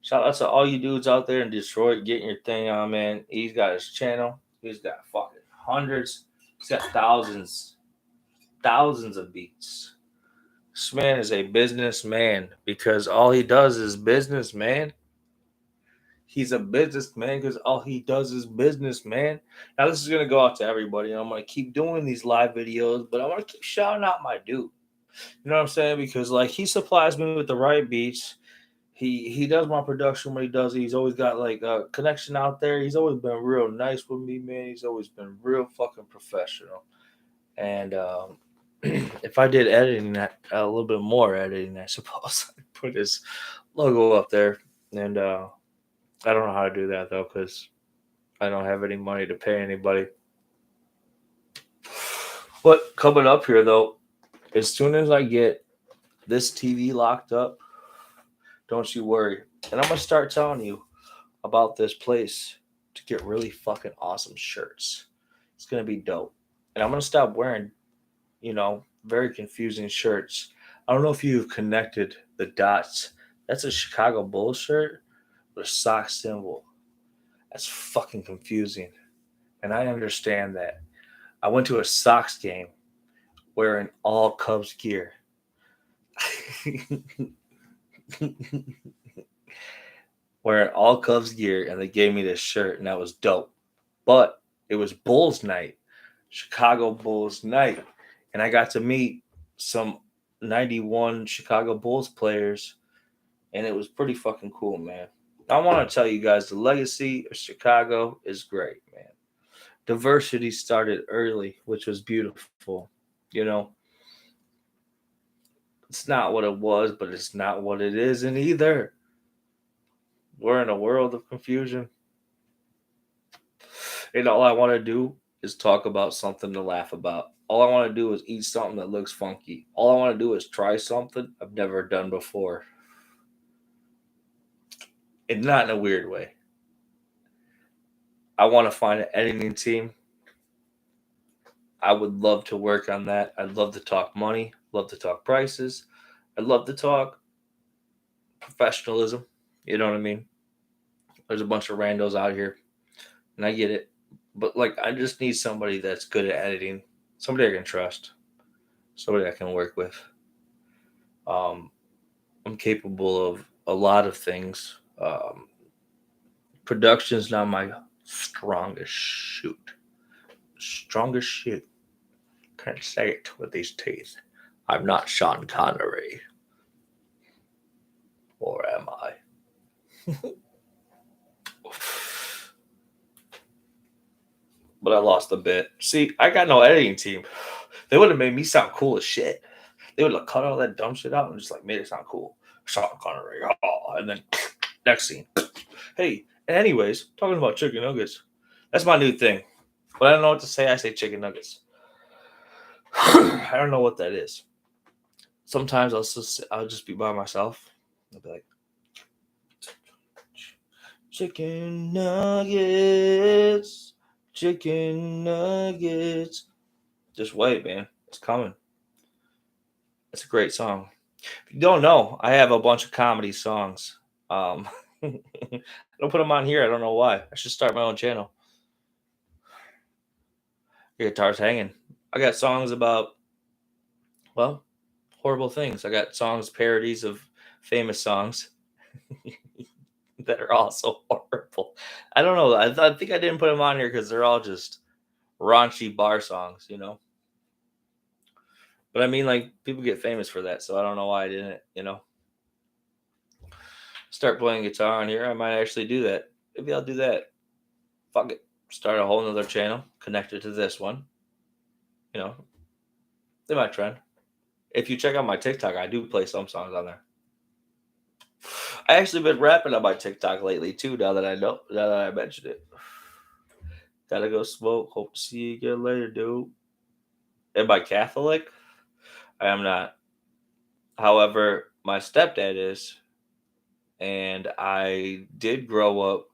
Shout out to all you dudes out there in Detroit getting your thing on, man. He's got his channel. He's got fucking hundreds. He's got thousands of beats. This man is a businessman because all he does is business, man. He's a businessman because all he does is business, man. Now this is gonna go out to everybody, and I'm gonna keep doing these live videos, but I want to keep shouting out my dude. You know what I'm saying? Because like he supplies me with the right beats. He does my production when he does it. He's always got like a connection out there. He's always been real nice with me, man. He's always been real fucking professional. And if I did editing that a little bit more editing, I suppose I'd put his logo up there. And I don't know how to do that though, because I don't have any money to pay anybody. But coming up here though, as soon as I get this TV locked up, don't you worry. And I'm gonna start telling you about this place to get really fucking awesome shirts. It's gonna be dope. And I'm gonna stop wearing, very confusing shirts. I don't know if you've connected the dots. That's a Chicago Bulls shirt with a sock symbol. That's fucking confusing. And I understand that. I went to a Sox game wearing all Cubs gear. Wearing all Cubs gear, and they gave me this shirt, and that was dope. But it was Bulls night, Chicago Bulls night, and I got to meet some 91 Chicago Bulls players, and it was pretty fucking cool, man. I want to tell you guys the legacy of Chicago is great, man. Diversity started early, which was beautiful. You know, it's not what it was, but it's not what it isn't either. We're in a world of confusion. And all I want to do is talk about something to laugh about. All I want to do is eat something that looks funky. All I want to do is try something I've never done before. And not in a weird way. I want to find an editing team. I would love to work on that. I'd love to talk money, love to talk prices. I'd love to talk professionalism. You know what I mean? There's a bunch of randos out here, and I get it. But like, I just need somebody that's good at editing, somebody I can trust, somebody I can work with. Um, I'm capable of a lot of things. Production's not my strongest shoot. Strongest shoot. Can't say it with these teeth. I'm not Sean Connery. Or am I? But I lost a bit. See, I got no editing team. They would have made me sound cool as shit. They would have cut all that dumb shit out and just like made it sound cool. Sean Connery. Oh, and then next scene. Hey, and anyways, talking about chicken nuggets. That's my new thing. But I don't know what to say. I say chicken nuggets. I don't know what that is. Sometimes I'll just be by myself. I'll be like, chicken nuggets, chicken nuggets. Just wait, man. It's coming. It's a great song. If you don't know, I have a bunch of comedy songs. I don't put them on here. I don't know why. I should start my own channel. Your guitar's hanging. I got songs about, well, horrible things. I got songs, parodies of famous songs that are also horrible. I don't know. I think I didn't put them on here because they're all just raunchy bar songs, you know? But I mean, like, people get famous for that, so I don't know why I didn't, Start playing guitar on here. I might actually do that. Maybe I'll do that. Fuck it. Start a whole nother channel connected to this one. They might trend. If you check out my TikTok, I do play some songs on there. I actually been rapping on my TikTok lately too. Now that I mentioned it, gotta go smoke. Hope to see you again later, dude. Am I Catholic? I am not. However, my stepdad is, and I did grow up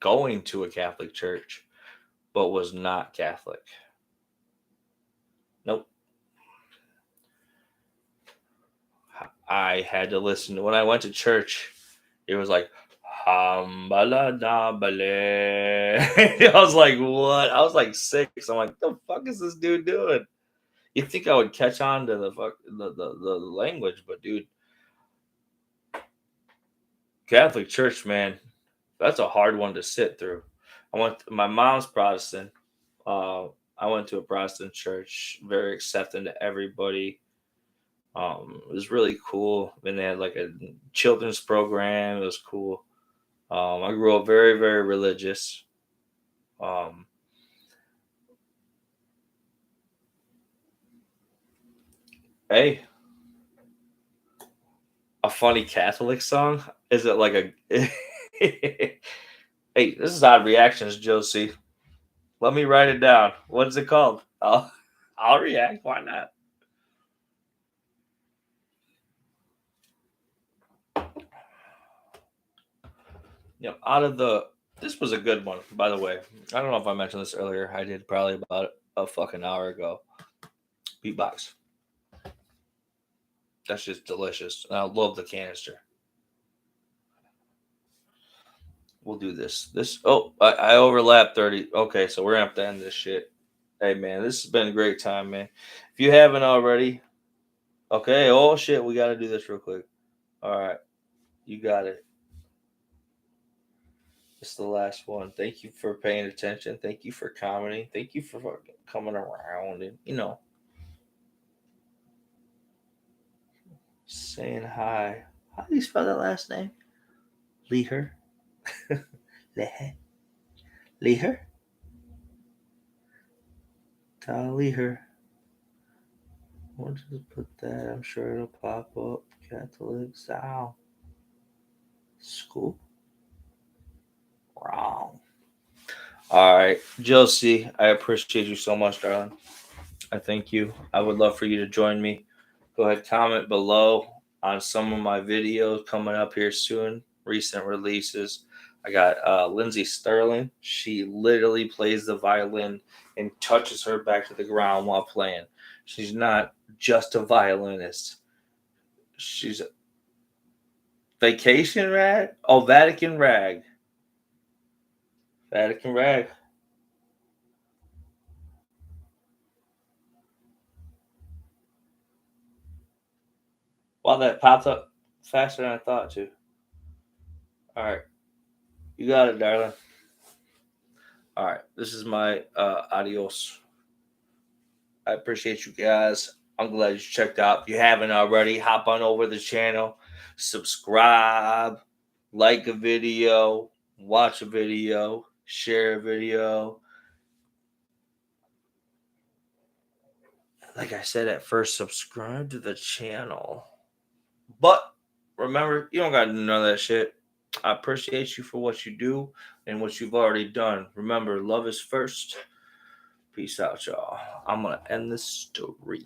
going to a Catholic church, but was not Catholic. Nope. I had to listen to when I went to church. It was like Hambaladabale. I was like, what? I was like 6. I'm like, what the fuck is this dude doing? You think I would catch on to the language, but dude, Catholic Church, man, that's a hard one to sit through. My mom's Protestant. Uh, I went to a Protestant church, very accepting to everybody. It was really cool. And they had like a children's program. It was cool. I grew up very, very religious. Um, hey, a funny Catholic song? Is it like a? Hey, this is odd reactions, Josie. Let me write it down. What's it called? I'll react. Why not? Out of this was a good one, by the way. I don't know if I mentioned this earlier. I did probably about a fucking hour ago. Beatbox. That's just delicious. And I love the canister. We'll do this. I overlapped 30. Okay, so we're gonna have to end this shit. Hey man, this has been a great time, man. If you haven't already, okay, oh shit, we gotta do this real quick. All right, you got it. It's the last one. Thank you for paying attention. Thank you for commenting. Thank you for fucking coming around and saying hi. How do you spell that last name? Leher. Leher. Leher. Leher. We'll just put that. I'm sure it'll pop up. Catholic South School. Wrong. All right, Josie, I appreciate you so much, darling. I thank you. I would love for you to join me. Go ahead, comment below on some of my videos coming up here soon. Recent releases. I got Lindsay Sterling. She literally plays the violin and touches her back to the ground while playing. She's not just a violinist. She's a vacation rag. Oh, Vatican rag. Vatican rag. Wow, that popped up faster than I thought to. All right. You got it, darling. All right. This is my adios. I appreciate you guys. I'm glad you checked out. If you haven't already, hop on over the channel, subscribe, like a video, watch a video, share a video. Like I said at first, subscribe to the channel. But remember, you don't got to do none of that shit. I appreciate you for what you do and what you've already done. Remember, love is first. Peace out, y'all. I'm going to end this story.